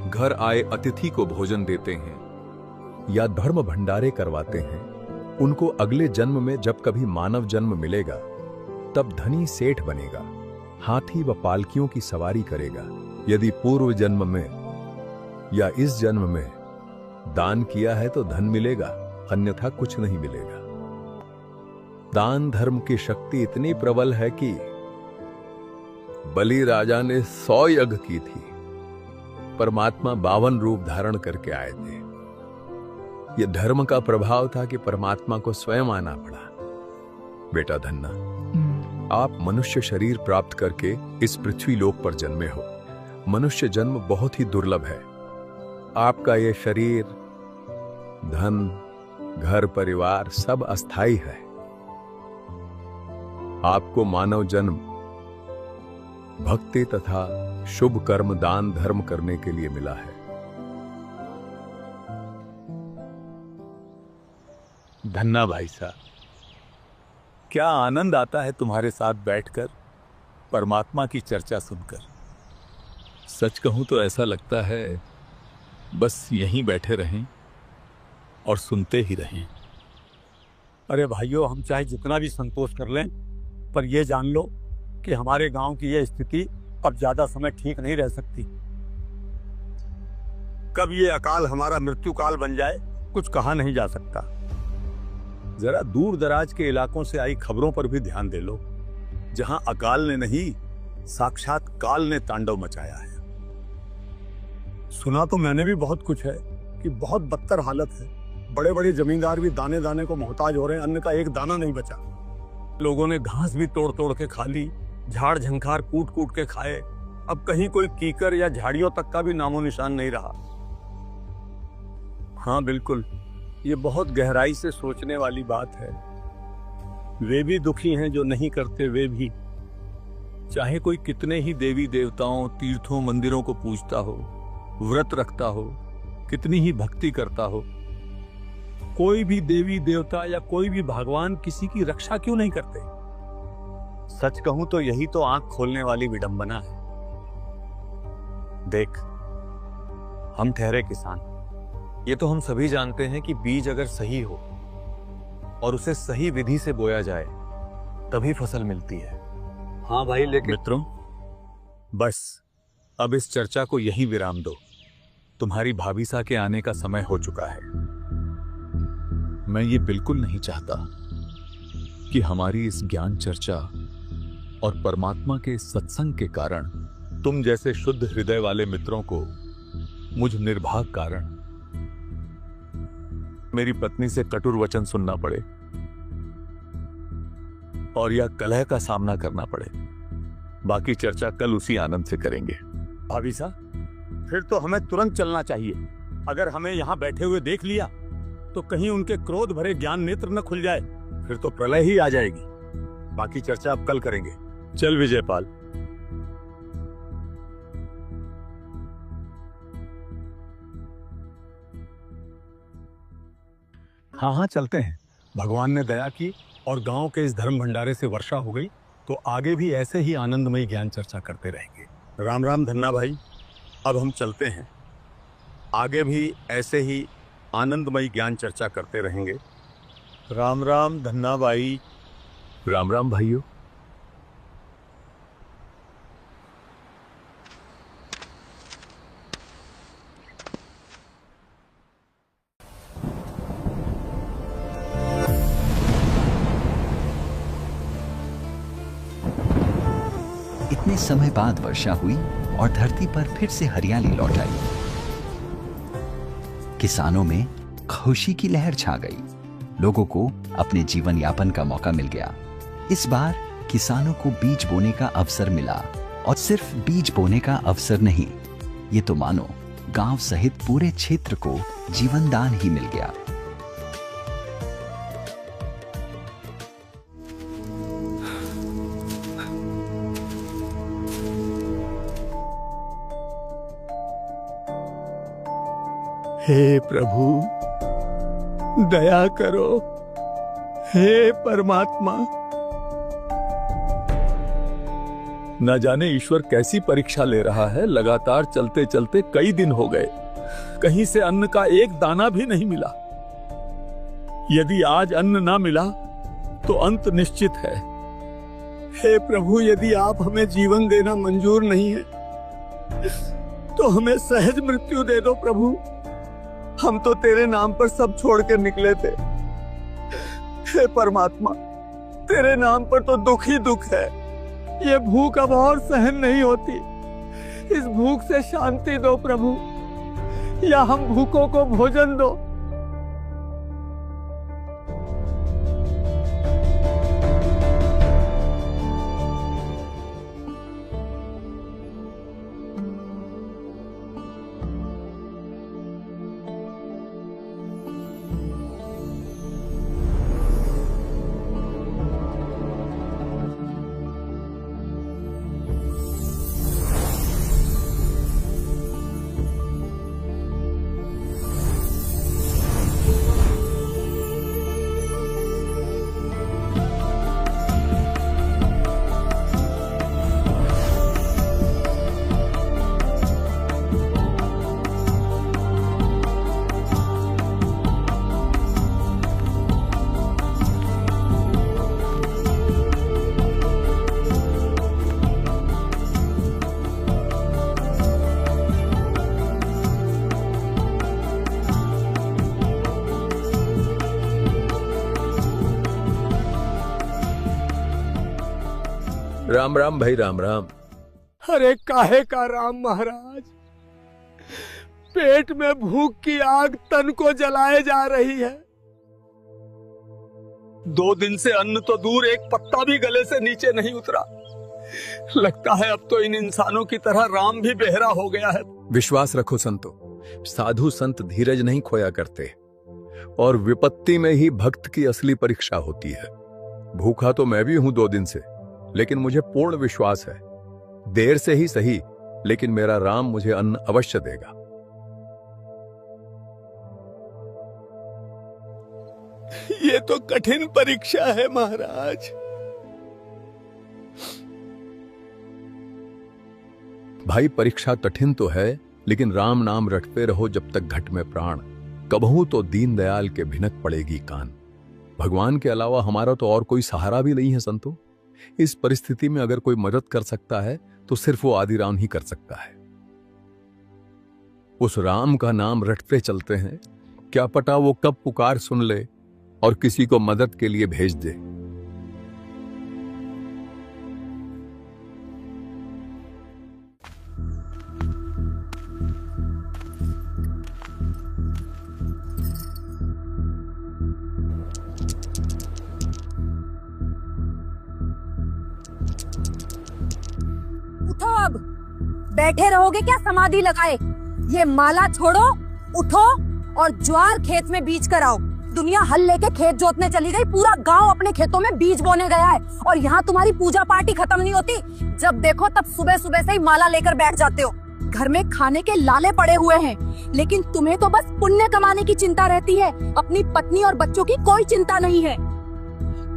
घर आए अतिथि को भोजन देते हैं या धर्म भंडारे करवाते हैं, उनको अगले जन्म में जब कभी मानव जन्म मिलेगा तब धनी सेठ बनेगा, हाथी व पालकियों की सवारी करेगा। यदि पूर्व जन्म में या इस जन्म में दान किया है तो धन मिलेगा, अन्यथा कुछ नहीं मिलेगा। दान धर्म की शक्ति इतनी प्रबल है कि बलि राजा ने 100 यज्ञ की थी, परमात्मा 52 रूप धारण करके आए थे। यह धर्म का प्रभाव था कि परमात्मा को स्वयं आना पड़ा। बेटा धन्ना, आप मनुष्य शरीर प्राप्त करके इस पृथ्वी लोक पर जन्मे हो। मनुष्य जन्म बहुत ही दुर्लभ है। आपका यह शरीर, धन, घर परिवार सब अस्थाई है। आपको मानव जन्म भक्ति तथा शुभ कर्म दान धर्म करने के लिए मिला है। धन्ना भाई साहब, क्या आनंद आता है तुम्हारे साथ बैठकर परमात्मा की चर्चा सुनकर। सच कहूं तो ऐसा लगता है बस यहीं बैठे रहें और सुनते ही रहें। अरे भाइयों, हम चाहे जितना भी संतोष कर लें, पर यह जान लो कि हमारे गांव की यह स्थिति अब ज्यादा समय ठीक नहीं रह सकती। कब ये अकाल हमारा मृत्यु काल बन जाए, कुछ कहा नहीं जा सकता। जरा दूर दराज के इलाकों से आई खबरों पर भी ध्यान दे लो, जहां अकाल ने नहीं साक्षात काल ने तांडव मचाया है। सुना तो मैंने भी बहुत कुछ है कि बहुत बदतर हालत है। बड़े बड़े जमींदार भी दाने दाने को मोहताज हो रहे हैं, अन्न का एक दाना नहीं बचा। लोगों ने घास भी तोड़ तोड़ के खा ली, झाड़ झंखार कूट कूट के खाए, अब कहीं कोई कीकर या झाड़ियों तक का भी नामो निशान नहीं रहा। हाँ बिल्कुल, ये बहुत गहराई से सोचने वाली बात है। वे भी दुखी हैं जो नहीं करते, वे भी, चाहे कोई कितने ही देवी देवताओं, तीर्थों, मंदिरों को पूजता हो, व्रत रखता हो, कितनी ही भक्ति करता हो, कोई भी देवी देवता या कोई भी भगवान किसी की रक्षा क्यों नहीं करते? सच कहूं तो यही तो आंख खोलने वाली विडंबना है। देख, हम ठहरे किसान, ये तो हम सभी जानते हैं कि बीज अगर सही हो और उसे सही विधि से बोया जाए तभी फसल मिलती है। हाँ भाई, लेकिन मित्रों, बस अब इस चर्चा को यहीं विराम दो। तुम्हारी भाभीसा के आने का समय हो चुका है। मैं ये बिल्कुल नहीं चाहता कि हमारी इस ज्ञान चर्चा और परमात्मा के सत्संग के कारण तुम जैसे शुद्ध हृदय वाले मित्रों को मुझ निर्भाग कारण मेरी पत्नी से कटुर वचन सुनना पड़े और या कलह का सामना करना पड़े। बाकी चर्चा कल उसी आनंद से करेंगे। भाभी साहब, फिर तो हमें तुरंत चलना चाहिए। अगर हमें यहाँ बैठे हुए देख लिया तो कहीं उनके क्रोध भरे ज्ञान नेत्र न खुल जाए, फिर तो प्रलय ही आ जाएगी। बाकी चर्चा अब कल करेंगे। चल विजयपाल। हाँ हाँ, चलते हैं। भगवान ने दया की और गांव के इस धर्म भंडारे से वर्षा हो गई तो आगे भी ऐसे ही आनंदमयी ज्ञान चर्चा करते रहेंगे। राम राम धन्ना भाई, अब हम चलते हैं। आगे भी ऐसे ही आनंदमयी ज्ञान चर्चा करते रहेंगे। राम राम धन्ना भाई। राम राम भाइयों। इतने समय बाद वर्षा हुई और धरती पर फिर से हरियाली लौट आई। किसानों में खुशी की लहर छा गई। लोगों को अपने जीवन यापन का मौका मिल गया। इस बार किसानों को बीज बोने का अवसर मिला, और सिर्फ बीज बोने का अवसर नहीं, ये तो मानो गांव सहित पूरे क्षेत्र को जीवन दान ही मिल गया। हे प्रभु, दया करो। हे परमात्मा। न जाने ईश्वर कैसी परीक्षा ले रहा है। लगातार चलते चलते कई दिन हो गए, कहीं से अन्न का एक दाना भी नहीं मिला। यदि आज अन्न ना मिला तो अंत निश्चित है। हे प्रभु, यदि आप हमें जीवन देना मंजूर नहीं है तो हमें सहज मृत्यु दे दो प्रभु। हम तो तेरे नाम पर सब छोड़ कर निकले थे। हे परमात्मा, तेरे नाम पर तो दुख ही दुख है। ये भूख अब और सहन नहीं होती। इस भूख से शांति दो प्रभु, या हम भूखों को भोजन दो। राम राम भाई, राम राम। अरे काहे का राम महाराज, पेट में भूख की आग तन को जलाए जा रही है। 2 दिन से अन्न तो दूर, एक पत्ता भी गले से नीचे नहीं उतरा। लगता है अब तो इन इंसानों की तरह राम भी बेहरा हो गया है। विश्वास रखो संतो, साधु संत धीरज नहीं खोया करते और विपत्ति में ही भक्त की असली परीक्षा होती है। भूखा तो मैं भी हूं 2 दिन से, लेकिन मुझे पूर्ण विश्वास है, देर से ही सही, लेकिन मेरा राम मुझे अन्न अवश्य देगा। ये तो कठिन परीक्षा है महाराज। भाई परीक्षा कठिन तो है, लेकिन राम नाम रटते रहो जब तक घट में प्राण, कबहू तो दीनदयाल के भिनक पड़ेगी कान। भगवान के अलावा हमारा तो और कोई सहारा भी नहीं है संतो। इस परिस्थिति में अगर कोई मदद कर सकता है तो सिर्फ वो आदि राम ही कर सकता है। उस राम का नाम रटते चलते हैं, क्या पता वो कब पुकार सुन ले और किसी को मदद के लिए भेज दे। उठो अब, बैठे रहोगे क्या समाधि लगाए? ये माला छोड़ो, उठो और ज्वार खेत में बीज कर आओ। दुनिया हल लेके खेत जोतने चली गई, पूरा गांव अपने खेतों में बीज बोने गया है और यहाँ तुम्हारी पूजा पार्टी खत्म नहीं होती। जब देखो तब सुबह सुबह से ही माला लेकर बैठ जाते हो। घर में खाने के लाले पड़े हुए हैं, लेकिन तुम्हें तो बस पुण्य कमाने की चिंता रहती है, अपनी पत्नी और बच्चों की कोई चिंता नहीं है।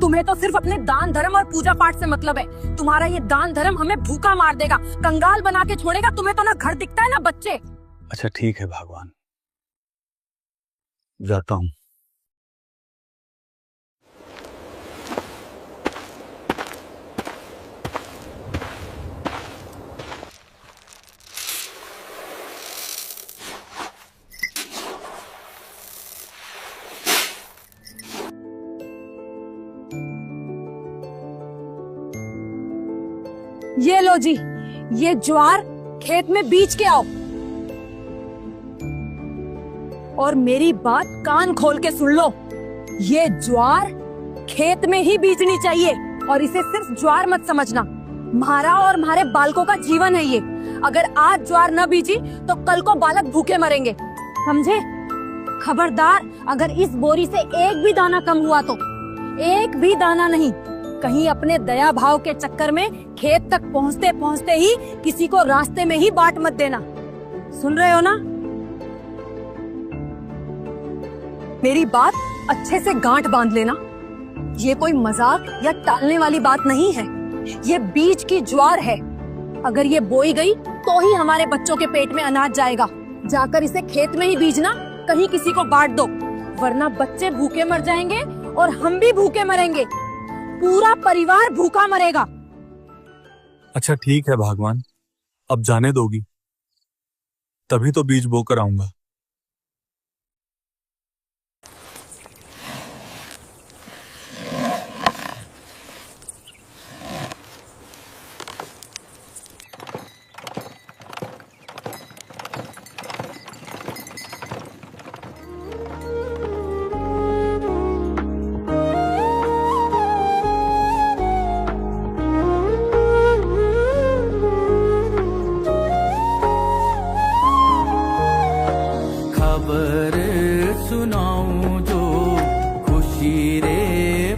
तुम्हें तो सिर्फ अपने दान धर्म और पूजा पाठ से मतलब है। तुम्हारा ये दान धर्म हमें भूखा मार देगा, कंगाल बना के छोड़ेगा। तुम्हें तो ना घर दिखता है ना बच्चे। अच्छा ठीक है भगवान, जाता हूँ। ये लो जी, ये ज्वार खेत में बीज के आओ और मेरी बात कान खोल के सुन लो। ये ज्वार खेत में ही बीजनी चाहिए और इसे सिर्फ ज्वार मत समझना, हमारा और हमारे बालकों का जीवन है ये। अगर आज ज्वार न बीजी तो कल को बालक भूखे मरेंगे, समझे? खबरदार, अगर इस बोरी से एक भी दाना कम हुआ तो, एक भी दाना नहीं, कहीं अपने दया भाव के चक्कर में खेत तक पहुँचते पहुँचते ही किसी को रास्ते में ही बांट मत देना। सुन रहे हो ना? मेरी बात अच्छे से गांठ बांध लेना। ये कोई मजाक या टालने वाली बात नहीं है। ये बीज की ज्वार है, अगर ये बोई गई तो ही हमारे बच्चों के पेट में अनाज जाएगा। जाकर इसे खेत में ही बीजना, कहीं किसी को बांट दो, वरना बच्चे भूखे मर जाएंगे और हम भी भूखे मरेंगे, पूरा परिवार भूखा मरेगा। अच्छा ठीक है भगवान, अब जाने दोगी, तभी तो बीज बोकर आऊंगा।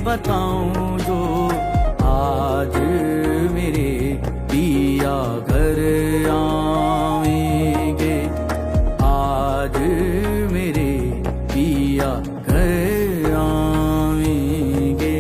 बताऊं जो आज मेरे पिया घर आएंगे, आज मेरे पिया घर आएंगे।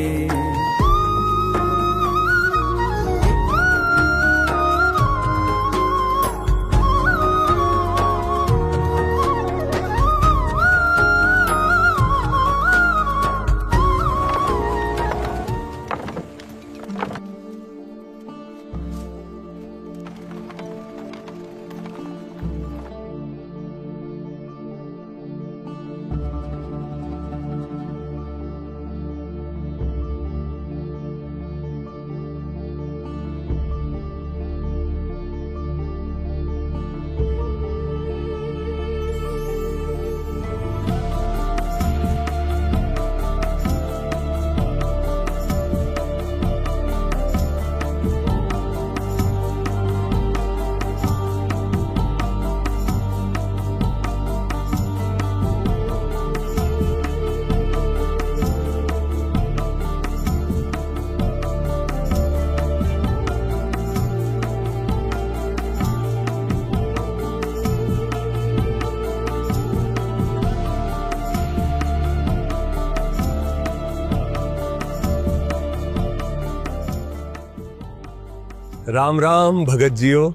राम राम भगत जियो।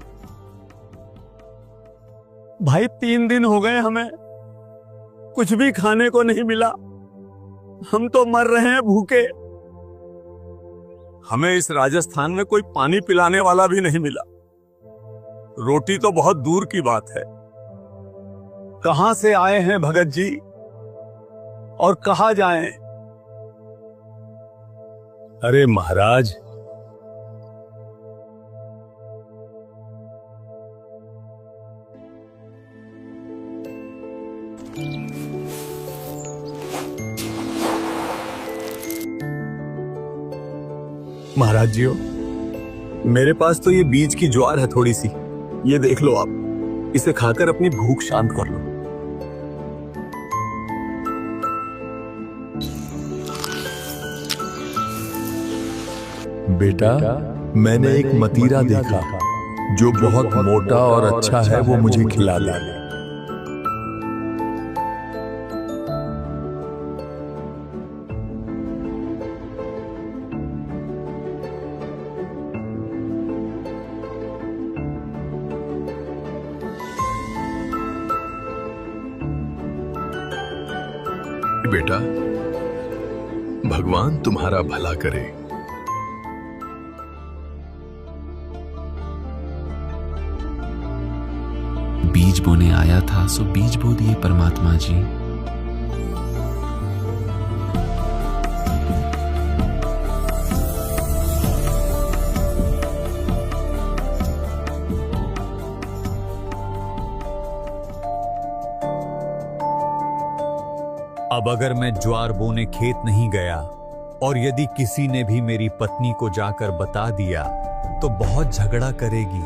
भाई 3 दिन हो गए, हमें कुछ भी खाने को नहीं मिला। हम तो मर रहे हैं भूखे। हमें इस राजस्थान में कोई पानी पिलाने वाला भी नहीं मिला। रोटी तो बहुत दूर की बात है। कहां से आए हैं भगत जी और कहां जाएं? अरे महाराज, महाराज जियो, मेरे पास तो ये बीज की ज्वार है थोड़ी सी, ये देख लो आप। इसे खाकर अपनी भूख शांत कर लो। बेटा, मैंने एक मतीरा देखा जो बहुत मोटा और अच्छा है, वो मुझे खिला दे। बेटा, भगवान तुम्हारा भला करे। बीज बोने आया था सो बीज बो दिए परमात्मा जी। अब अगर मैं ज्वार बोने खेत नहीं गया और यदि किसी ने भी मेरी पत्नी को जाकर बता दिया तो बहुत झगड़ा करेगी,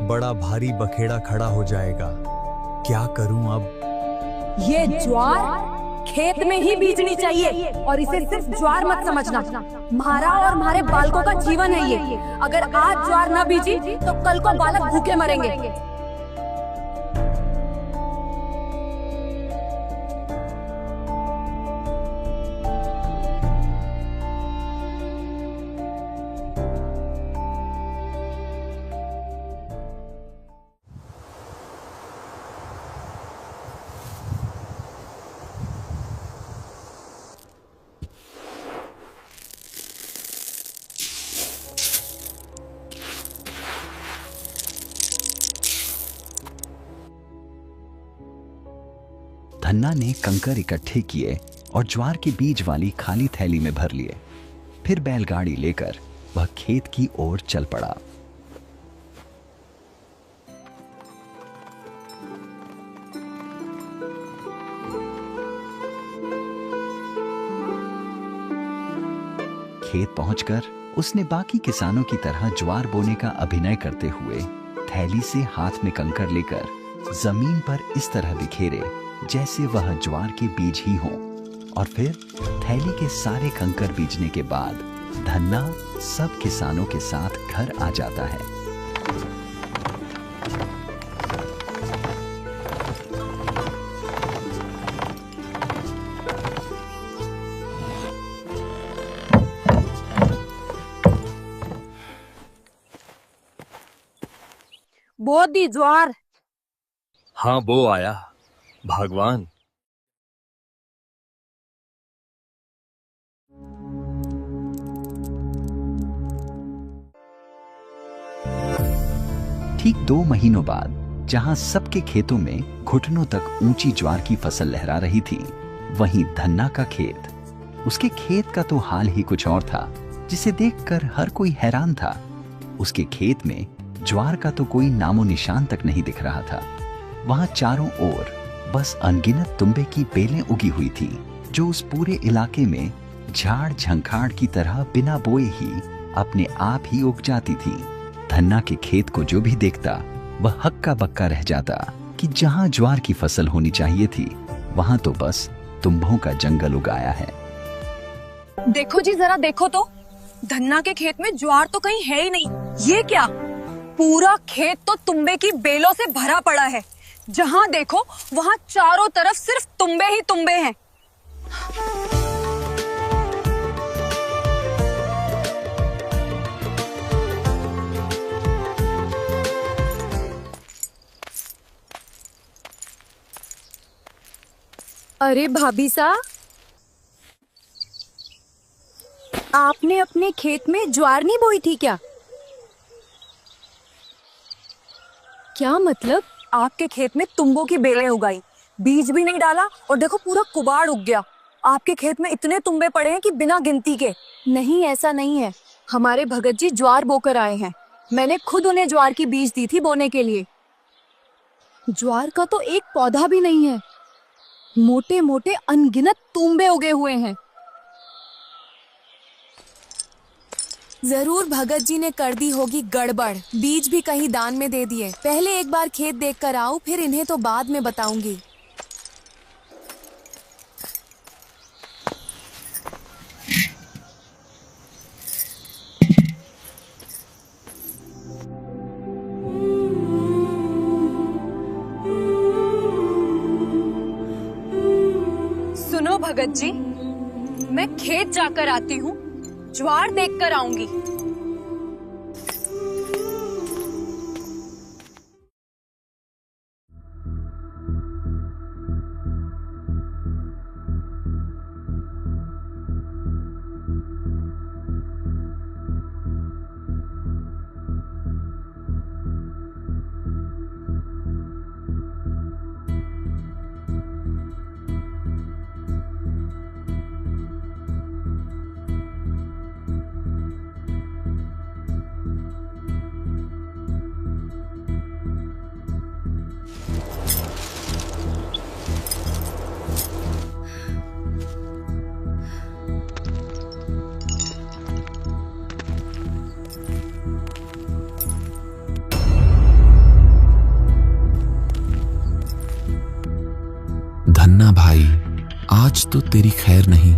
बड़ा भारी बखेड़ा खड़ा हो जाएगा। क्या करूं अब? ये ज्वार खेत में ही बीजनी चाहिए और इसे सिर्फ ज्वार मत समझना। हमारा और हमारे बालकों का जीवन है ये। अगर आज ज्वार न बीजी तो कल को बालक भूखे मरेंगे। धन्ना ने कंकर इकट्ठे किए और ज्वार के बीज वाली खाली थैली में भर लिए। फिर बैलगाड़ी लेकर वह खेत की ओर चल पड़ा। खेत पहुंचकर उसने बाकी किसानों की तरह ज्वार बोने का अभिनय करते हुए थैली से हाथ में कंकर लेकर जमीन पर इस तरह बिखेरे जैसे वह ज्वार के बीज ही हों। और फिर थैली के सारे कंकर बीजने के बाद धन्ना सब किसानों के साथ घर आ जाता है। बो दी ज्वार। हाँ, बो आया भगवान। ठीक 2 महीनों बाद जहां सबके खेतों में घुटनों तक ऊंची ज्वार की फसल लहरा रही थी, वहीं धन्ना का खेत, उसके खेत का तो हाल ही कुछ और था, जिसे देखकर हर कोई हैरान था। उसके खेत में ज्वार का तो कोई नामो निशान तक नहीं दिख रहा था। वहां चारों ओर बस अनगिनत तुम्बे की बेलें उगी हुई थी, जो उस पूरे इलाके में झाड़ झंखाड़ की तरह बिना बोए ही अपने आप ही उग जाती थी। धन्ना के खेत को जो भी देखता वह हक्का बक्का रह जाता कि जहां ज्वार की फसल होनी चाहिए थी, वहां तो बस तुम्बों का जंगल उगाया है। देखो जी, जरा देखो तो, धन्ना के खेत में ज्वार तो कहीं है ही नहीं। ये क्या, पूरा खेत तो तुम्बे की बेलों से भरा पड़ा है। जहां देखो वहां चारों तरफ सिर्फ तुम्बे ही तुम्बे हैं। अरे भाभी साहब, आपने अपने खेत में ज्वार नहीं बोई थी क्या? क्या मतलब? आपके खेत में तुम्बों की बेलें उगाई, बीज भी नहीं डाला और देखो पूरा कुबाड़ उग गया। आपके खेत में इतने तुम्बे पड़े हैं कि बिना गिनती के। नहीं, ऐसा नहीं है। हमारे भगत जी ज्वार बोकर आए हैं। मैंने खुद उन्हें ज्वार की बीज दी थी बोने के लिए। ज्वार का तो एक पौधा भी नहीं है, मोटे मोटे अनगिनत तुम्बे उगे हुए हैं। जरूर भगत जी ने कर दी होगी गड़बड़, बीज भी कहीं दान में दे दिए। पहले एक बार खेत देख कर आऊं, फिर इन्हें तो बाद में बताऊंगी। सुनो भगत जी, मैं खेत जाकर आती हूँ, ज्वार देखकर आऊंगी। धन्ना भाई, आज तो तेरी खैर नहीं।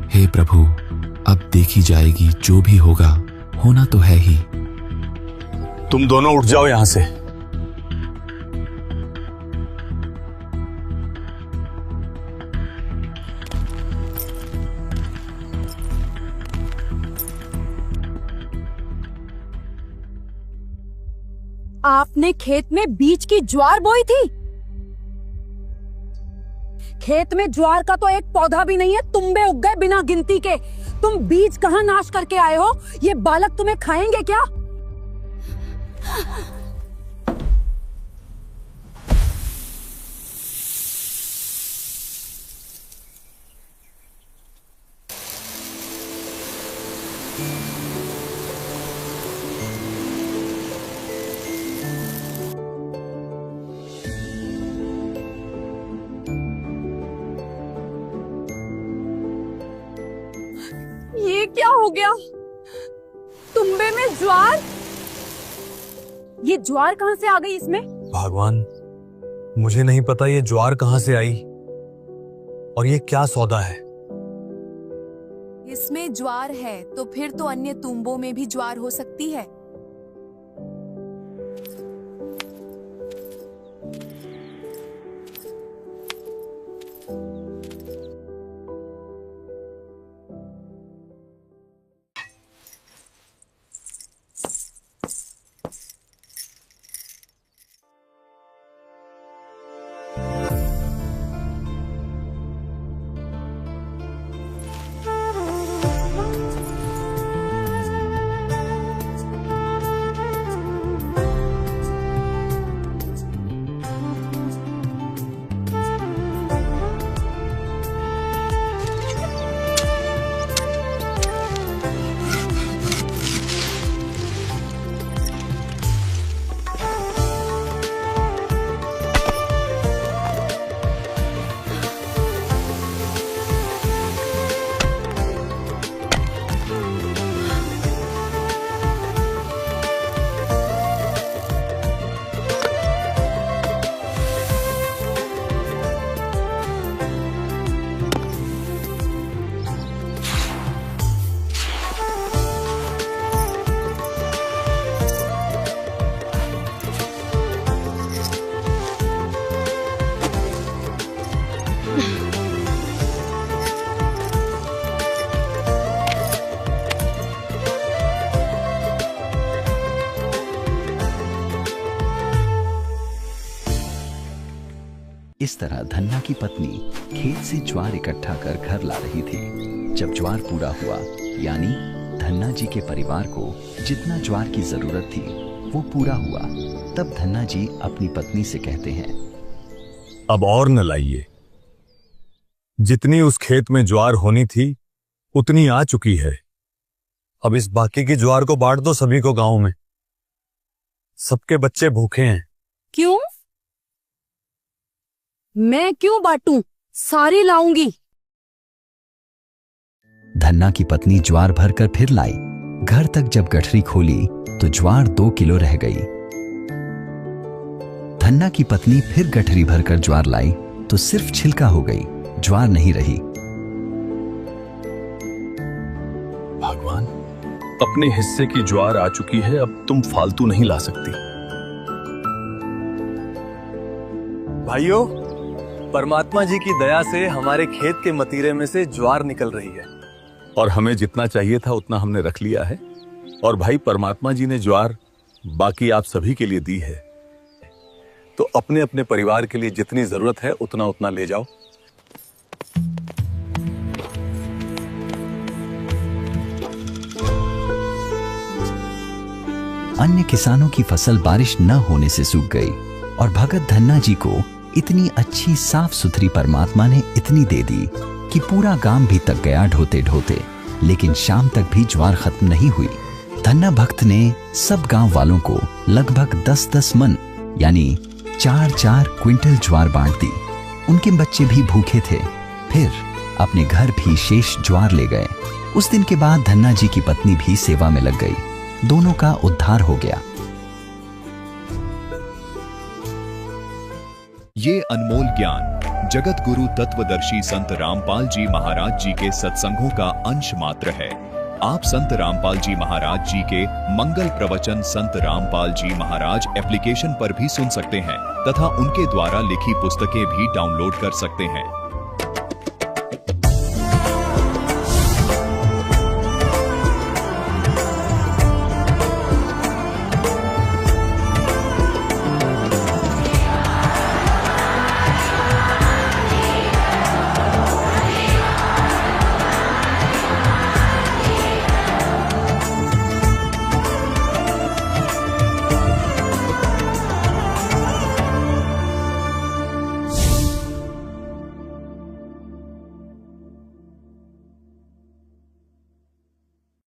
हे प्रभु, अब देखी जाएगी, जो भी होगा होना तो है ही। तुम दोनों उठ जाओ यहां से। आपने खेत में बीज की ज्वार बोई थी? खेत में ज्वार का तो एक पौधा भी नहीं है, तुम्बे उग गए बिना गिनती के। तुम बीज कहाँ नाश करके आए हो? ये बालक तुम्हें खाएंगे क्या? ये क्या हो गया? तुम्बे में ज्वार? ये ज्वार कहां से आ गई इसमें? भगवान, मुझे नहीं पता ये ज्वार कहां से आई और ये क्या सौदा है। इसमें ज्वार है तो फिर तो अन्य तुम्बों में भी ज्वार हो सकती है। इस तरह धन्ना की पत्नी खेत से ज्वार इकट्ठा कर घर ला रही थी। जब ज्वार पूरा हुआ, यानी धन्ना जी के परिवार को जितना ज्वार की जरूरत थी वो पूरा हुआ, तब धन्ना जी अपनी पत्नी से कहते हैं, अब और न लाइए। जितनी उस खेत में ज्वार होनी थी उतनी आ चुकी है। अब इस बाकी की ज्वार को बांट दो सभी को गांव में। सबके बच्चे भूखे हैं। क्यों? मैं क्यों बांटूं? सारी लाऊंगी। धन्ना की पत्नी ज्वार भरकर फिर लाई। घर तक जब गठरी खोली तो ज्वार 2 किलो रह गई। धन्ना की पत्नी फिर गठरी भरकर ज्वार लाई तो सिर्फ छिलका हो गई, ज्वार नहीं रही। भगवान, अपने हिस्से की ज्वार आ चुकी है, अब तुम फालतू नहीं ला सकती। भाइयों, परमात्मा जी की दया से हमारे खेत के मतीरे में से ज्वार निकल रही है। और हमें जितना चाहिए था उतना हमने रख लिया है। और भाई, परमात्मा जी ने ज्वार बाकी आप सभी के लिए दी है, तो अपने अपने परिवार के लिए जितनी जरूरत है उतना उतना ले जाओ। अन्य किसानों की फसल बारिश न होने से सूख गई और भगत धन्ना जी को इतनी अच्छी साफ सुथरी परमात्मा ने इतनी दे दी कि पूरा गांव भी तक गया ढोते ढोते, लेकिन शाम तक भी ज्वार खत्म नहीं हुई। धन्ना भक्त ने सब गांव वालों को लगभग 10-10 मन यानी 4-4 क्विंटल ज्वार बांट दी। उनके बच्चे भी भूखे थे। फिर अपने घर भी शेष ज्वार ले गए। उस दिन के बाद धन्ना जी की पत्नी भी सेवा में लग गई। दोनों का उद्धार हो गया। ये अनमोल ज्ञान जगत गुरु तत्वदर्शी संत रामपाल जी महाराज जी के सत्संगों का अंश मात्र है। आप संत रामपाल जी महाराज जी के मंगल प्रवचन संत रामपाल जी महाराज एप्लीकेशन पर भी सुन सकते हैं तथा उनके द्वारा लिखी पुस्तकें भी डाउनलोड कर सकते हैं।